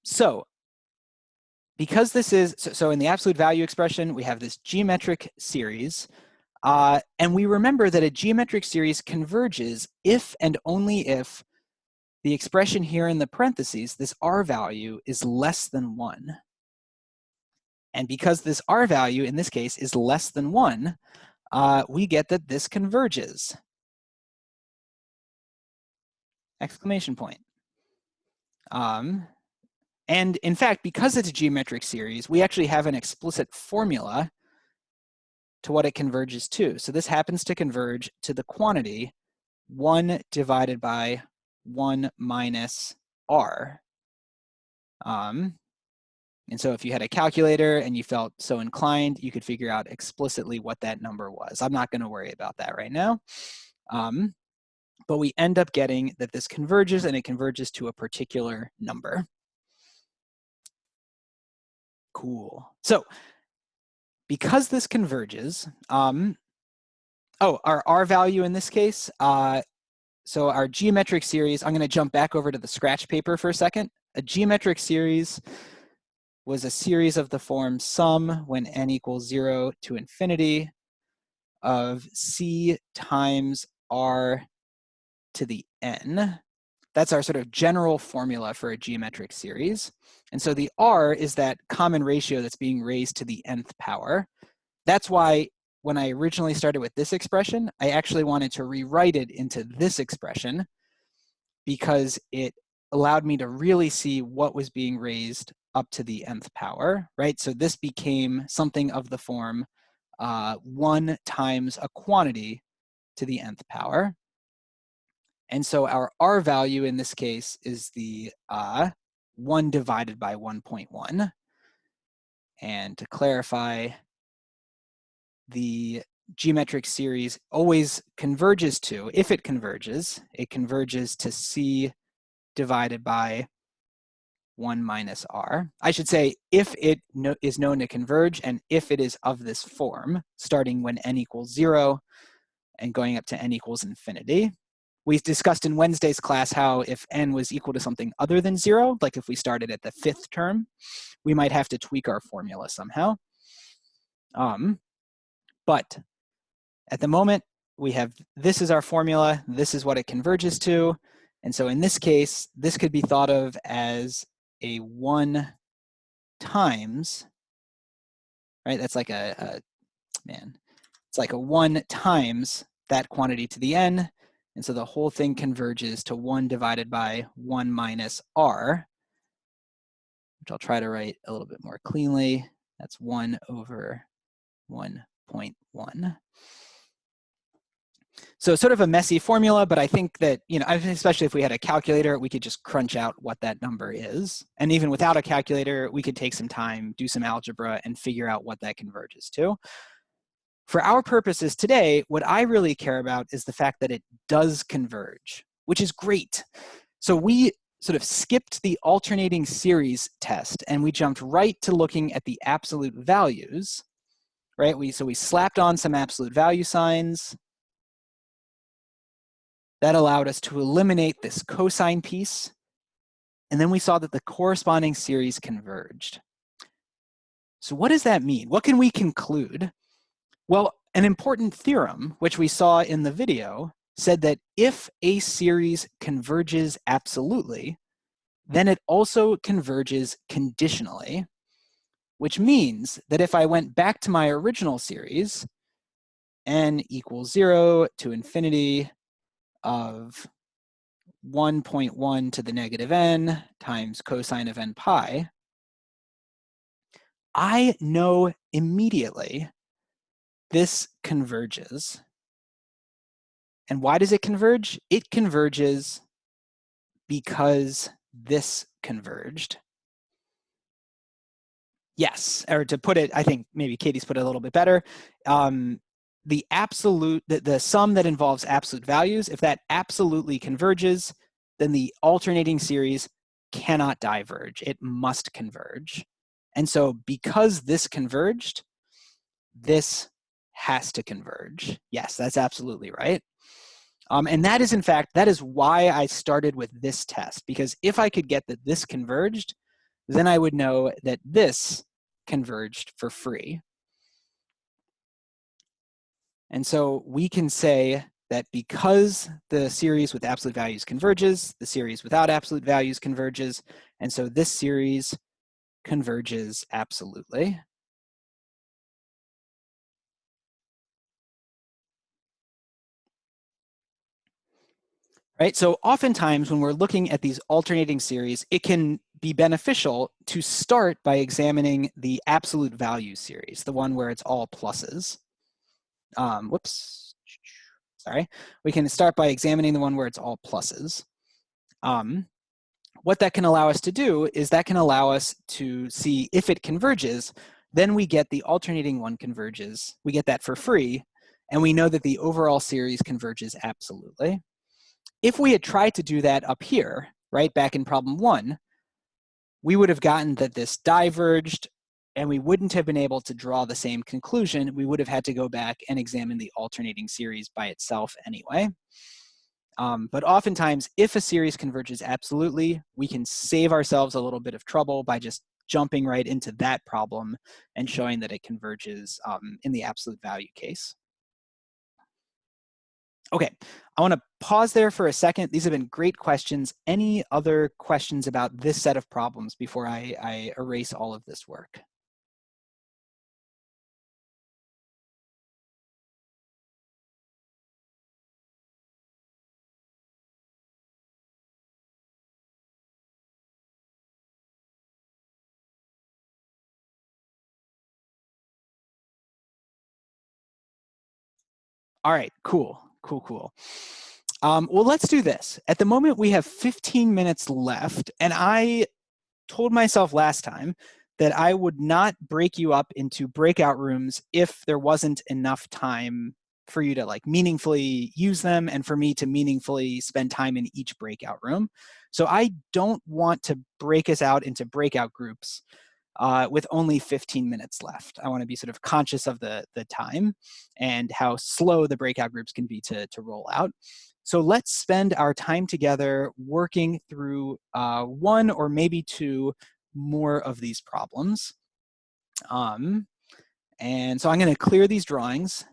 So because this is, so in the absolute value expression, we have this geometric series. And we remember that a geometric series converges if and only if the expression here in the parentheses, this r value, is less than 1. And because this r value, in this case, is less than 1, we get that this converges. Exclamation point. And in fact, because it's a geometric series, we actually have an explicit formula to what it converges to. So this happens to converge to the quantity 1 divided by 1 minus r. And so if you had a calculator and you felt so inclined, you could figure out explicitly what that number was. I'm not going to worry about that right now. But we end up getting that this converges, and it converges to a particular number. Cool. So because this converges, our r value in this case, so our geometric series, I'm going to jump back over to the scratch paper for a second. A geometric series was a series of the form sum when n equals 0 to infinity of c times r to the n. That's our sort of general formula for a geometric series. And so the r is that common ratio that's being raised to the nth power. That's why when I originally started with this expression, I actually wanted to rewrite it into this expression because it allowed me to really see what was being raised up to the nth power, right? So this became something of the form 1 times a quantity to the nth power. And so our r value in this case is the 1 divided by 1.1. And to clarify, the geometric series always converges to, if it converges to c divided by 1 minus r. I should say if it is known to converge and if it is of this form, starting when n equals 0 and going up to n equals infinity. We discussed in Wednesday's class how if n was equal to something other than 0, like if we started at the 5th term, we might have to tweak our formula somehow. But at the moment, we have this is our formula, this is what it converges to. And so in this case, this could be thought of as a 1 times, right? That's like it's like a 1 times that quantity to the n. And so the whole thing converges to 1 divided by 1 minus r, which I'll try to write a little bit more cleanly. That's 1 over 1.1. So sort of a messy formula, but I think that, especially if we had a calculator, we could just crunch out what that number is. And even without a calculator, we could take some time, do some algebra, and figure out what that converges to. For our purposes today, what I really care about is the fact that it does converge, which is great. So we sort of skipped the alternating series test, and we jumped right to looking at the absolute values, right? So we slapped on some absolute value signs. That allowed us to eliminate this cosine piece. And then we saw that the corresponding series converged. So what does that mean? What can we conclude? Well, an important theorem, which we saw in the video, said that if a series converges absolutely, then it also converges conditionally, which means that if I went back to my original series, n equals 0 to infinity of 1.1 to the negative n times cosine of n pi, I know immediately this converges. And why does it converge? It converges because this converged. Yes, or to put it, I think maybe Katie's put it a little bit better. The sum that involves absolute values, if that absolutely converges, then the alternating series cannot diverge. It must converge. And so because this converged, this has to converge. Yes, that's absolutely right. And that is, in fact, that is why I started with this test, because if I could get that this converged, then I would know that this converged for free. And so we can say that because the series with absolute values converges, the series without absolute values converges, and so this series converges absolutely. Right? So oftentimes when we're looking at these alternating series, it can be beneficial to start by examining the absolute value series, the one where it's all pluses. Whoops, sorry. We can start by examining the one where it's all pluses. What that can allow us to do is that can allow us to see if it converges, then we get the alternating one converges. We get that for free, and we know that the overall series converges absolutely. If we had tried to do that up here, right, back in problem 1, we would have gotten that this diverged, and we wouldn't have been able to draw the same conclusion. We would have had to go back and examine the alternating series by itself anyway. But oftentimes, if a series converges absolutely, we can save ourselves a little bit of trouble by just jumping right into that problem and showing that it converges in the absolute value case. Okay, I want to pause there for a second. These have been great questions. Any other questions about this set of problems before I erase all of this work? All right, cool. Well, let's do this. At the moment, we have 15 minutes left, and I told myself last time that I would not break you up into breakout rooms if there wasn't enough time for you to like meaningfully use them and for me to meaningfully spend time in each breakout room. So I don't want to break us out into breakout groups with only 15 minutes left. I want to be sort of conscious of the time and how slow the breakout groups can be to roll out. So let's spend our time together working through one or maybe two more of these problems. And so I'm going to clear these drawings,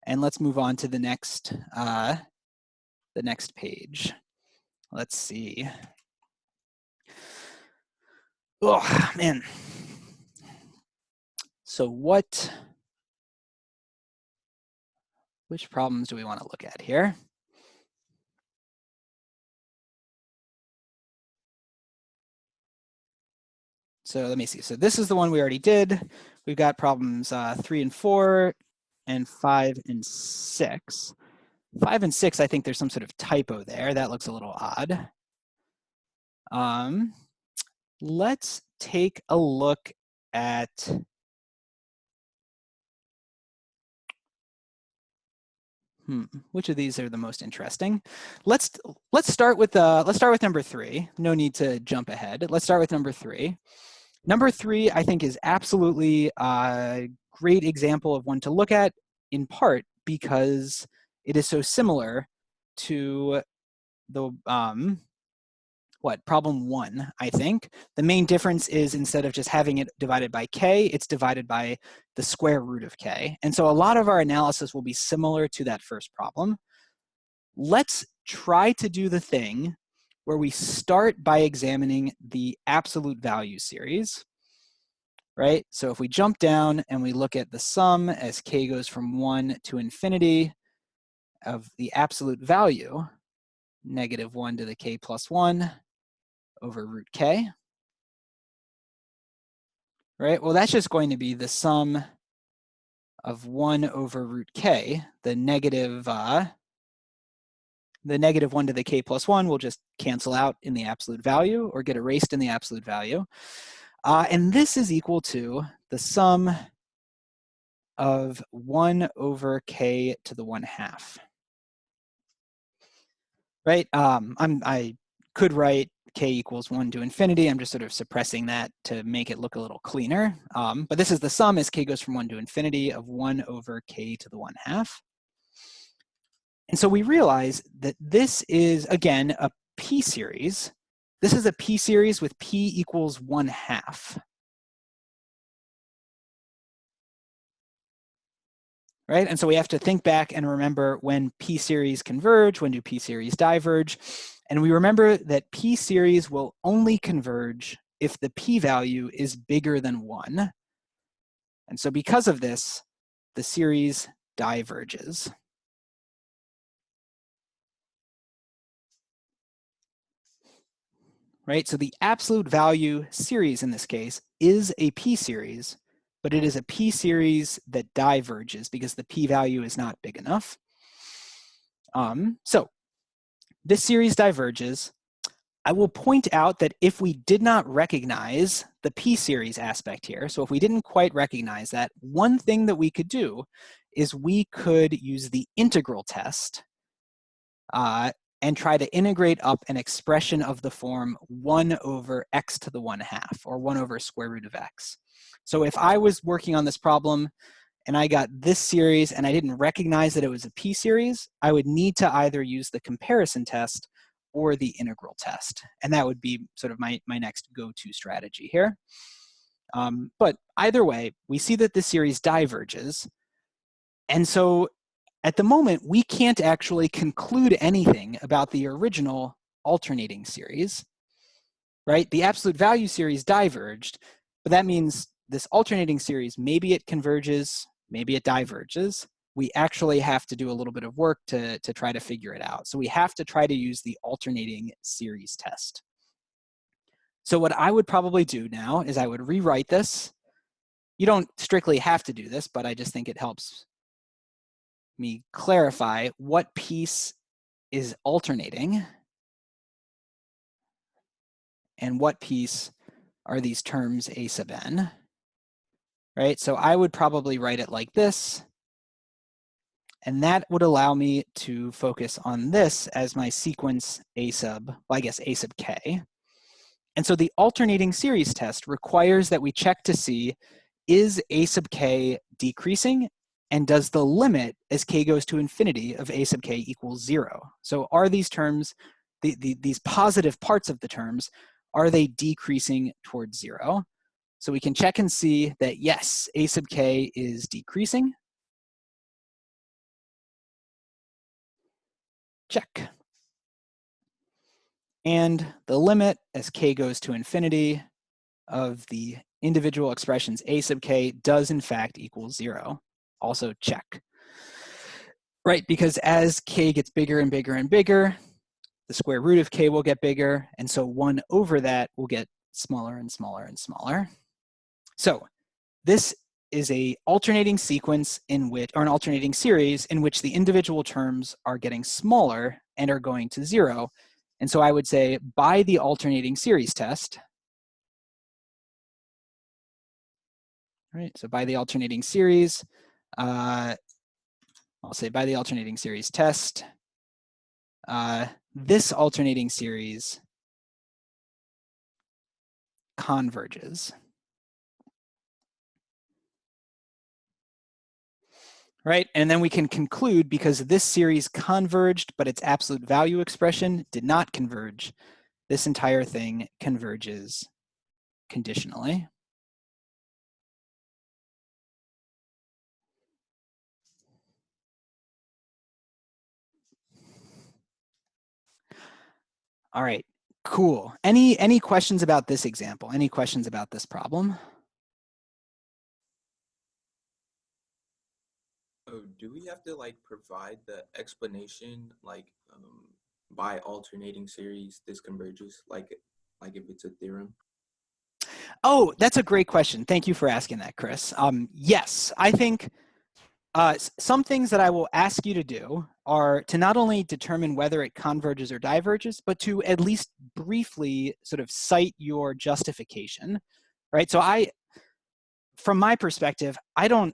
and let's move on to the next page. Let's see. Oh, man. So which problems do we want to look at here? So let me see. So this is the one we already did. We've got problems 3 and 4 and 5 and 6. 5 and 6, I think there's some sort of typo there. That looks a little odd. Let's take a look at which of these are the most interesting. Let's start with number 3. No need to jump ahead. Let's start with number 3. Number 3, I think, is absolutely a great example of one to look at, in part because it is so similar to the problem 1, I think. The main difference is instead of just having it divided by k, it's divided by the square root of k. And so a lot of our analysis will be similar to that first problem. let's try to do the thing where we start by examining the absolute value series, right? So if we jump down and we look at the sum as k goes from 1 to infinity of the absolute value, negative 1 to the k plus 1 over root k, right? Well, that's just going to be the sum of 1 over root k, the negative 1 to the k plus 1 will just cancel out in the absolute value or get erased in the absolute value. And this is equal to the sum of 1 over k to the 1/2. Right? I could write k equals 1 to infinity. I'm just sort of suppressing that to make it look a little cleaner. But this is the sum as k goes from 1 to infinity of 1 over k to the 1/2. And so we realize that this is, again, a p-series. This is a p-series with p equals 1/2. Right? And so we have to think back and remember when p-series converge, when do p-series diverge. And we remember that p-series will only converge if the p-value is bigger than 1. And so because of this, the series diverges. Right? So the absolute value series in this case is a p-series, but it is a p-series that diverges because the p-value is not big enough. So this series diverges. I will point out that if we did not recognize the p-series aspect here, so if we didn't quite recognize that, one thing that we could do is we could use the integral test and try to integrate up an expression of the form 1 over x to the 1/2, or 1 over square root of x. So if I was working on this problem and I got this series and I didn't recognize that it was a p-series, I would need to either use the comparison test or the integral test. And that would be sort of my next go-to strategy here. But either way, we see that this series diverges. And so at the moment, we can't actually conclude anything about the original alternating series, right? The absolute value series diverged, but that means this alternating series, maybe it converges, maybe it diverges. We actually have to do a little bit of work to try to figure it out. So we have to try to use the alternating series test. So what I would probably do now is I would rewrite this. You don't strictly have to do this, but I just think it helps me clarify what piece is alternating and what piece are these terms a sub n, right? So I would probably write it like this, and that would allow me to focus on this as my sequence a sub, well, I guess a sub k. And so the alternating series test requires that we check to see, is a sub k decreasing? And does the limit as k goes to infinity of a sub k equals 0? So are these terms, these positive parts of the terms, are they decreasing towards 0? So we can check and see that yes, a sub k is decreasing. Check. And the limit as k goes to infinity of the individual expressions a sub k does in fact equal 0. Also check. Right, because as k gets bigger and bigger and bigger, the square root of k will get bigger, and so 1 over that will get smaller and smaller and smaller. So this is a alternating sequence in which, or an alternating series in which the individual terms are getting smaller and are going to 0. And so I would say by the alternating series test, right? So by the alternating series, I'll say by the alternating series test, this alternating series converges. Right, and then we can conclude because this series converged, but its absolute value expression did not converge, this entire thing converges conditionally. All right, cool. Any questions about this example? Any questions about this problem? Oh, do we have to like provide the explanation like by alternating series this converges like if it's a theorem? Oh, that's a great question. Thank you for asking that, Chris. Yes, I think some things that I will ask you to do are to not only determine whether it converges or diverges, but to at least briefly sort of cite your justification, right? So from my perspective, hmm.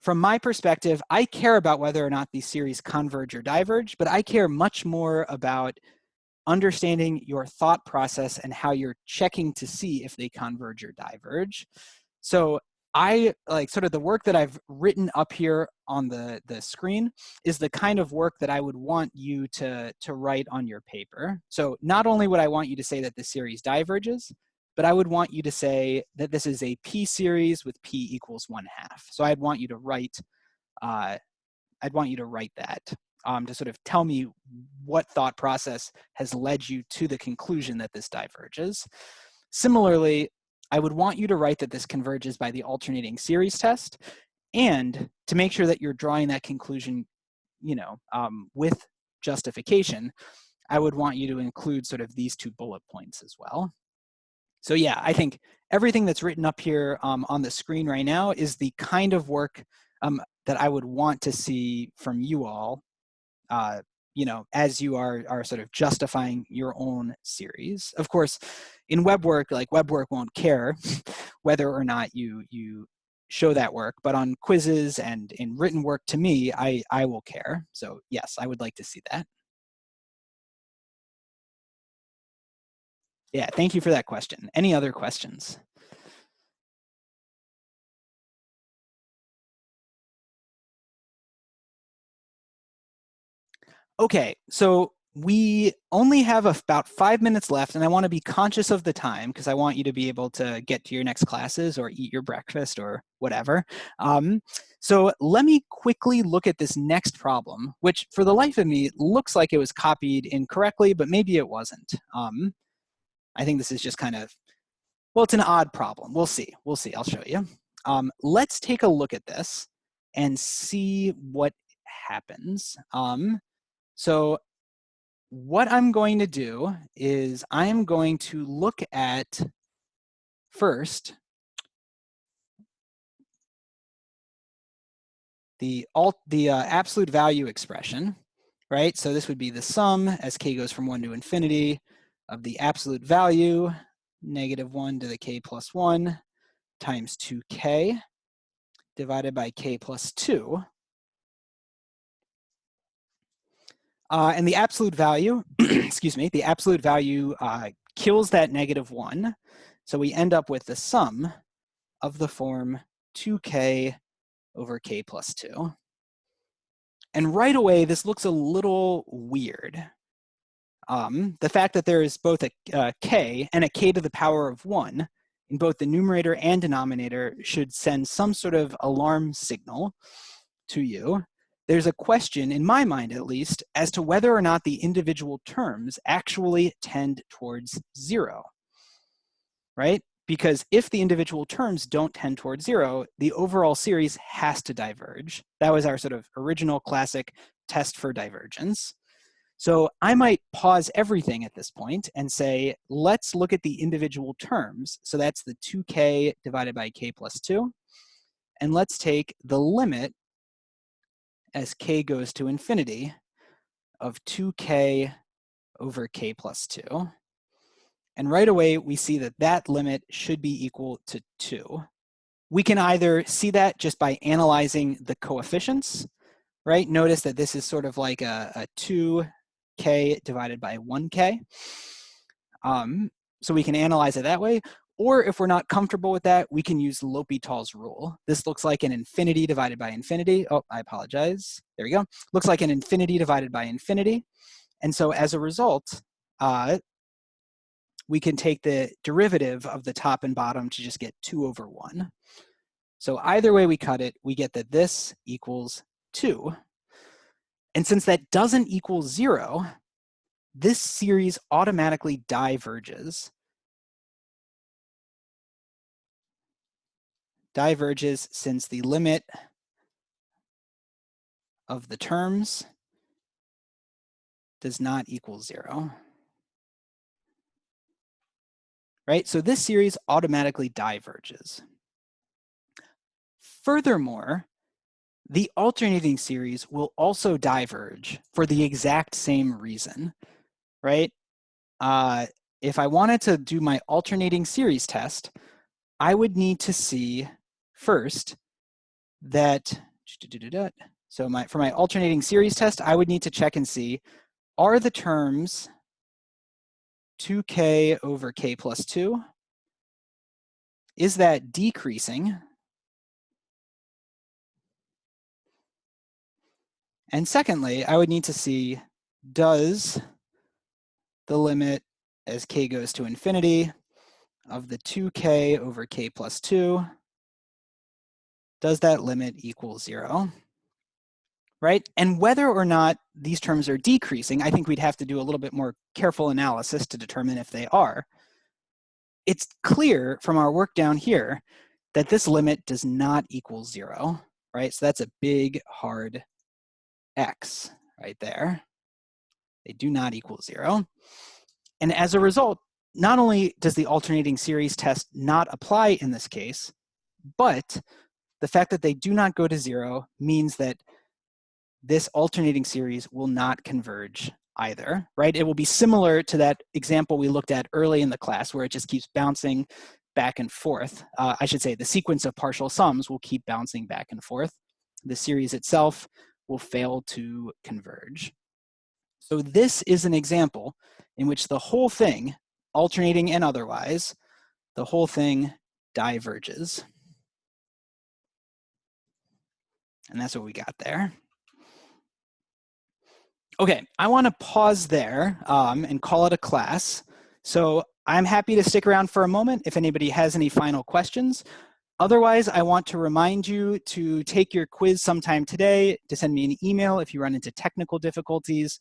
From my perspective, I care about whether or not these series converge or diverge, but I care much more about understanding your thought process and how you're checking to see if they converge or diverge. So I like sort of the work that I've written up here on the screen is the kind of work that I would want you to write on your paper. So not only would I want you to say that the series diverges, but I would want you to say that this is a p series with p equals 1/2. So I'd want you to write that to sort of tell me what thought process has led you to the conclusion that this diverges. Similarly, I would want you to write that this converges by the alternating series test, and to make sure that you're drawing that conclusion, with justification, I would want you to include sort of these 2 bullet points as well. So yeah, I think everything that's written up here on the screen right now is the kind of work that I would want to see from you all, as you are sort of justifying your own series. Of course, in web work, like web work won't care whether or not you show that work, but on quizzes and in written work to me, I will care. So yes, I would like to see that. Yeah, thank you for that question. Any other questions? Okay, so we only have about 5 minutes left, and I want to be conscious of the time because I want you to be able to get to your next classes or eat your breakfast or whatever. So let me quickly look at this next problem, which for the life of me looks like it was copied incorrectly, but maybe it wasn't. I think this is just kind of, well, it's an odd problem. We'll see. We'll see. I'll show you. Let's take a look at this and see what happens. So what I'm going to do is I'm going to look at first the absolute value expression, right? So this would be the sum as k goes from 1 to infinity of the absolute value, -1 to the k plus 1 times 2k divided by k plus 2. And the absolute value, excuse me, the absolute value kills that -1. So we end up with the sum of the form 2k over k plus 2. And right away, this looks a little weird. The fact that there is both a k and a k to the power of 1 in both the numerator and denominator should send some sort of alarm signal to you. There's a question, in my mind at least, as to whether or not the individual terms actually tend towards 0, right? Because if the individual terms don't tend towards 0, the overall series has to diverge. That was our sort of original classic test for divergence. So I might pause everything at this point and say, let's look at the individual terms. So that's the 2k divided by k plus 2. And let's take the limit as k goes to infinity of 2k over k plus 2. And right away, we see that that limit should be equal to 2. We can either see that just by analyzing the coefficients, right? Notice that this is sort of like a 2k divided by 1k. So we can analyze it that way. Or if we're not comfortable with that, we can use L'Hopital's rule. This looks like an infinity divided by infinity. Oh, I apologize. There we go. Looks like an infinity divided by infinity. And so as a result, we can take the derivative of the top and bottom to just get 2 over 1. So either way we cut it, we get that this equals 2. And since that doesn't equal 0, this series automatically diverges. Diverges since the limit of the terms does not equal 0. Right? So this series automatically diverges. Furthermore, the alternating series will also diverge for the exact same reason, right? If I wanted to do my alternating series test, I would need to see first that, so for my alternating series test, I would need to check and see, are the terms 2k over k plus 2, is that decreasing? And secondly, I would need to see, does the limit as k goes to infinity of the 2k over k plus 2, does that limit equal 0? Right? And whether or not these terms are decreasing, I think we'd have to do a little bit more careful analysis to determine if they are. It's clear from our work down here that this limit does not equal 0, right? So that's a big, hard X right there. They do not equal 0. And as a result, not only does the alternating series test not apply in this case, but the fact that they do not go to 0 means that this alternating series will not converge either, right? It will be similar to that example we looked at early in the class where it just keeps bouncing back and forth. I should say the sequence of partial sums will keep bouncing back and forth. The series itself will fail to converge. So this is an example in which the whole thing, alternating and otherwise, the whole thing diverges. And that's what we got there. Okay, I want to pause there and call it a class. So I'm happy to stick around for a moment if anybody has any final questions. Otherwise, I want to remind you to take your quiz sometime today, to send me an email if you run into technical difficulties.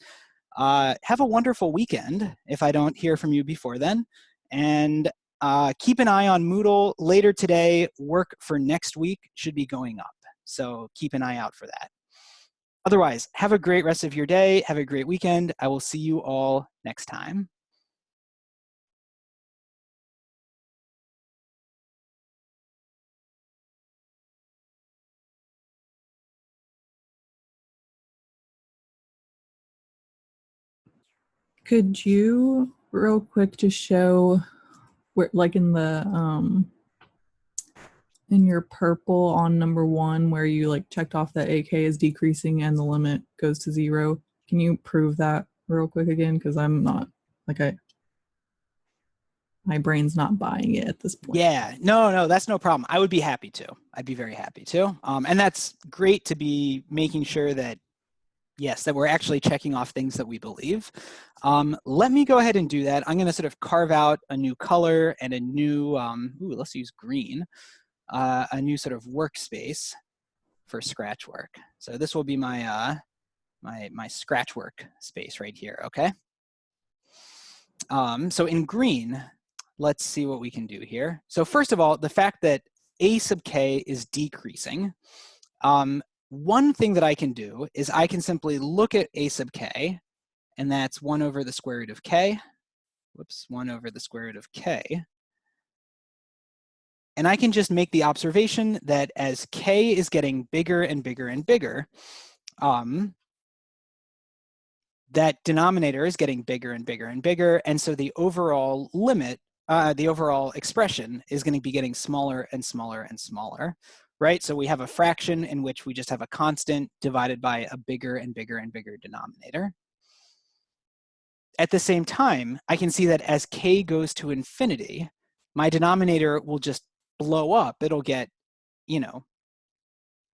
Have a wonderful weekend if I don't hear from you before then. And keep an eye on Moodle later today. Work for next week should be going up. So keep an eye out for that. Otherwise, have a great rest of your day. Have a great weekend. I will see you all next time. Could you real quick just show where, like in the in your purple on number 1 where you like checked off that AK is decreasing and the limit goes to 0? Can you prove that real quick again? Because I'm not my brain's not buying it at this point. Yeah, no, that's no problem. I would be happy to. I'd be very happy to. And that's great to be making sure that, yes, that we're actually checking off things that we believe. Let me go ahead and do that. I'm going to sort of carve out a new color and a new, let's use green, a new sort of workspace for Scratch work. So this will be my, my Scratch work space right here, okay? So in green, let's see what we can do here. So first of all, the fact that a sub k is decreasing, one thing that I can do is I can simply look at a sub k, and that's 1 over the square root of k. Whoops, 1 over the square root of k. And I can just make the observation that as k is getting bigger and bigger and bigger, that denominator is getting bigger and bigger and bigger, and so the overall limit, the overall expression is going to be getting smaller and smaller and smaller, right? So we have a fraction in which we just have a constant divided by a bigger and bigger and bigger denominator. At the same time, I can see that as k goes to infinity, my denominator will just blow up. It'll get,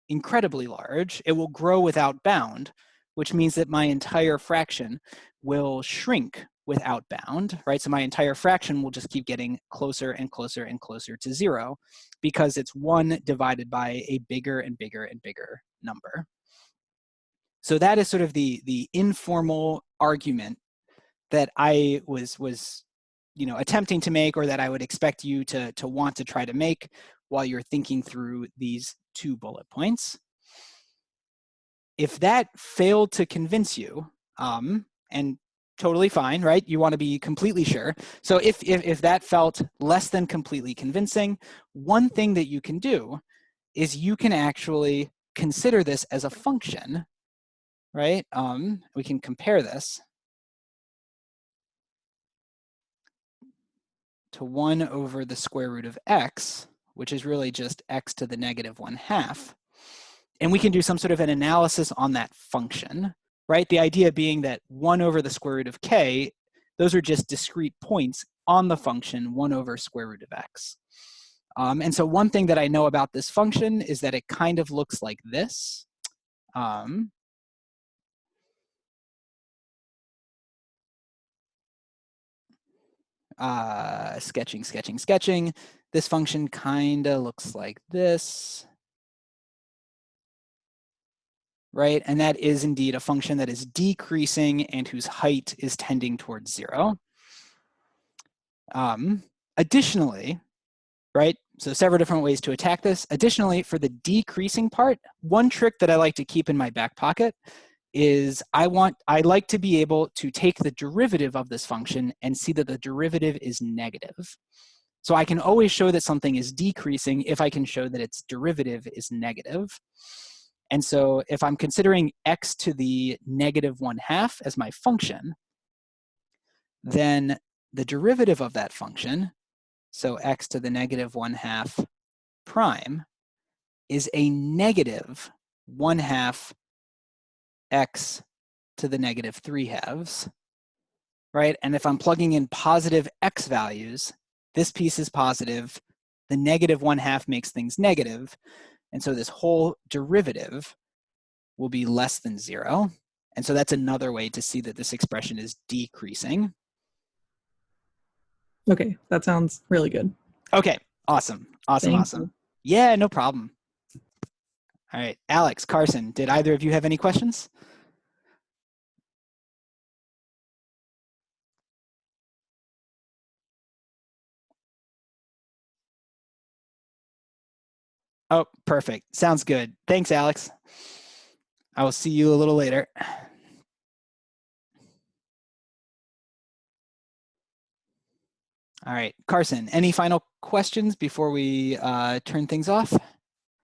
incredibly large. It will grow without bound, which means that my entire fraction will shrink without bound, right? So my entire fraction will just keep getting closer and closer and closer to 0 because it's 1 divided by a bigger and bigger and bigger number. So that is sort of the informal argument that I was attempting to make, or that I would expect you to want to try to make while you're thinking through these 2 bullet points. If that failed to convince you, and totally fine, right? You want to be completely sure. So if that felt less than completely convincing, one thing that you can do is you can actually consider this as a function, right? We can compare this to 1 over the square root of x, which is really just x to the negative 1/2. And we can do some sort of an analysis on that function, right? The idea being that 1 over the square root of k, those are just discrete points on the function 1 over square root of x. And so one thing that I know about this function is that it kind of looks like this. Sketching. This function kind of looks like this, right? And that is indeed a function that is decreasing and whose height is tending towards 0. Additionally, right, so several different ways to attack this. Additionally, for the decreasing part, one trick that I like to keep in my back pocket is I like to be able to take the derivative of this function and see that the derivative is negative. So I can always show that something is decreasing if I can show that its derivative is negative. And so if I'm considering x to the negative 1/2 as my function, then the derivative of that function, so x to the negative 1/2 prime, is a negative 1/2 x to the negative 3/2, right? And if I'm plugging in positive x values, this piece is positive, the negative 1/2 makes things negative, and so this whole derivative will be less than 0. And so that's another way to see that this expression is decreasing. Okay, that sounds really good. Okay, awesome. Thank you. Yeah, no problem. All right, Alex, Carson, did either of you have any questions? Oh, perfect. Sounds good. Thanks, Alex. I will see you a little later. All right, Carson, any final questions before we turn things off?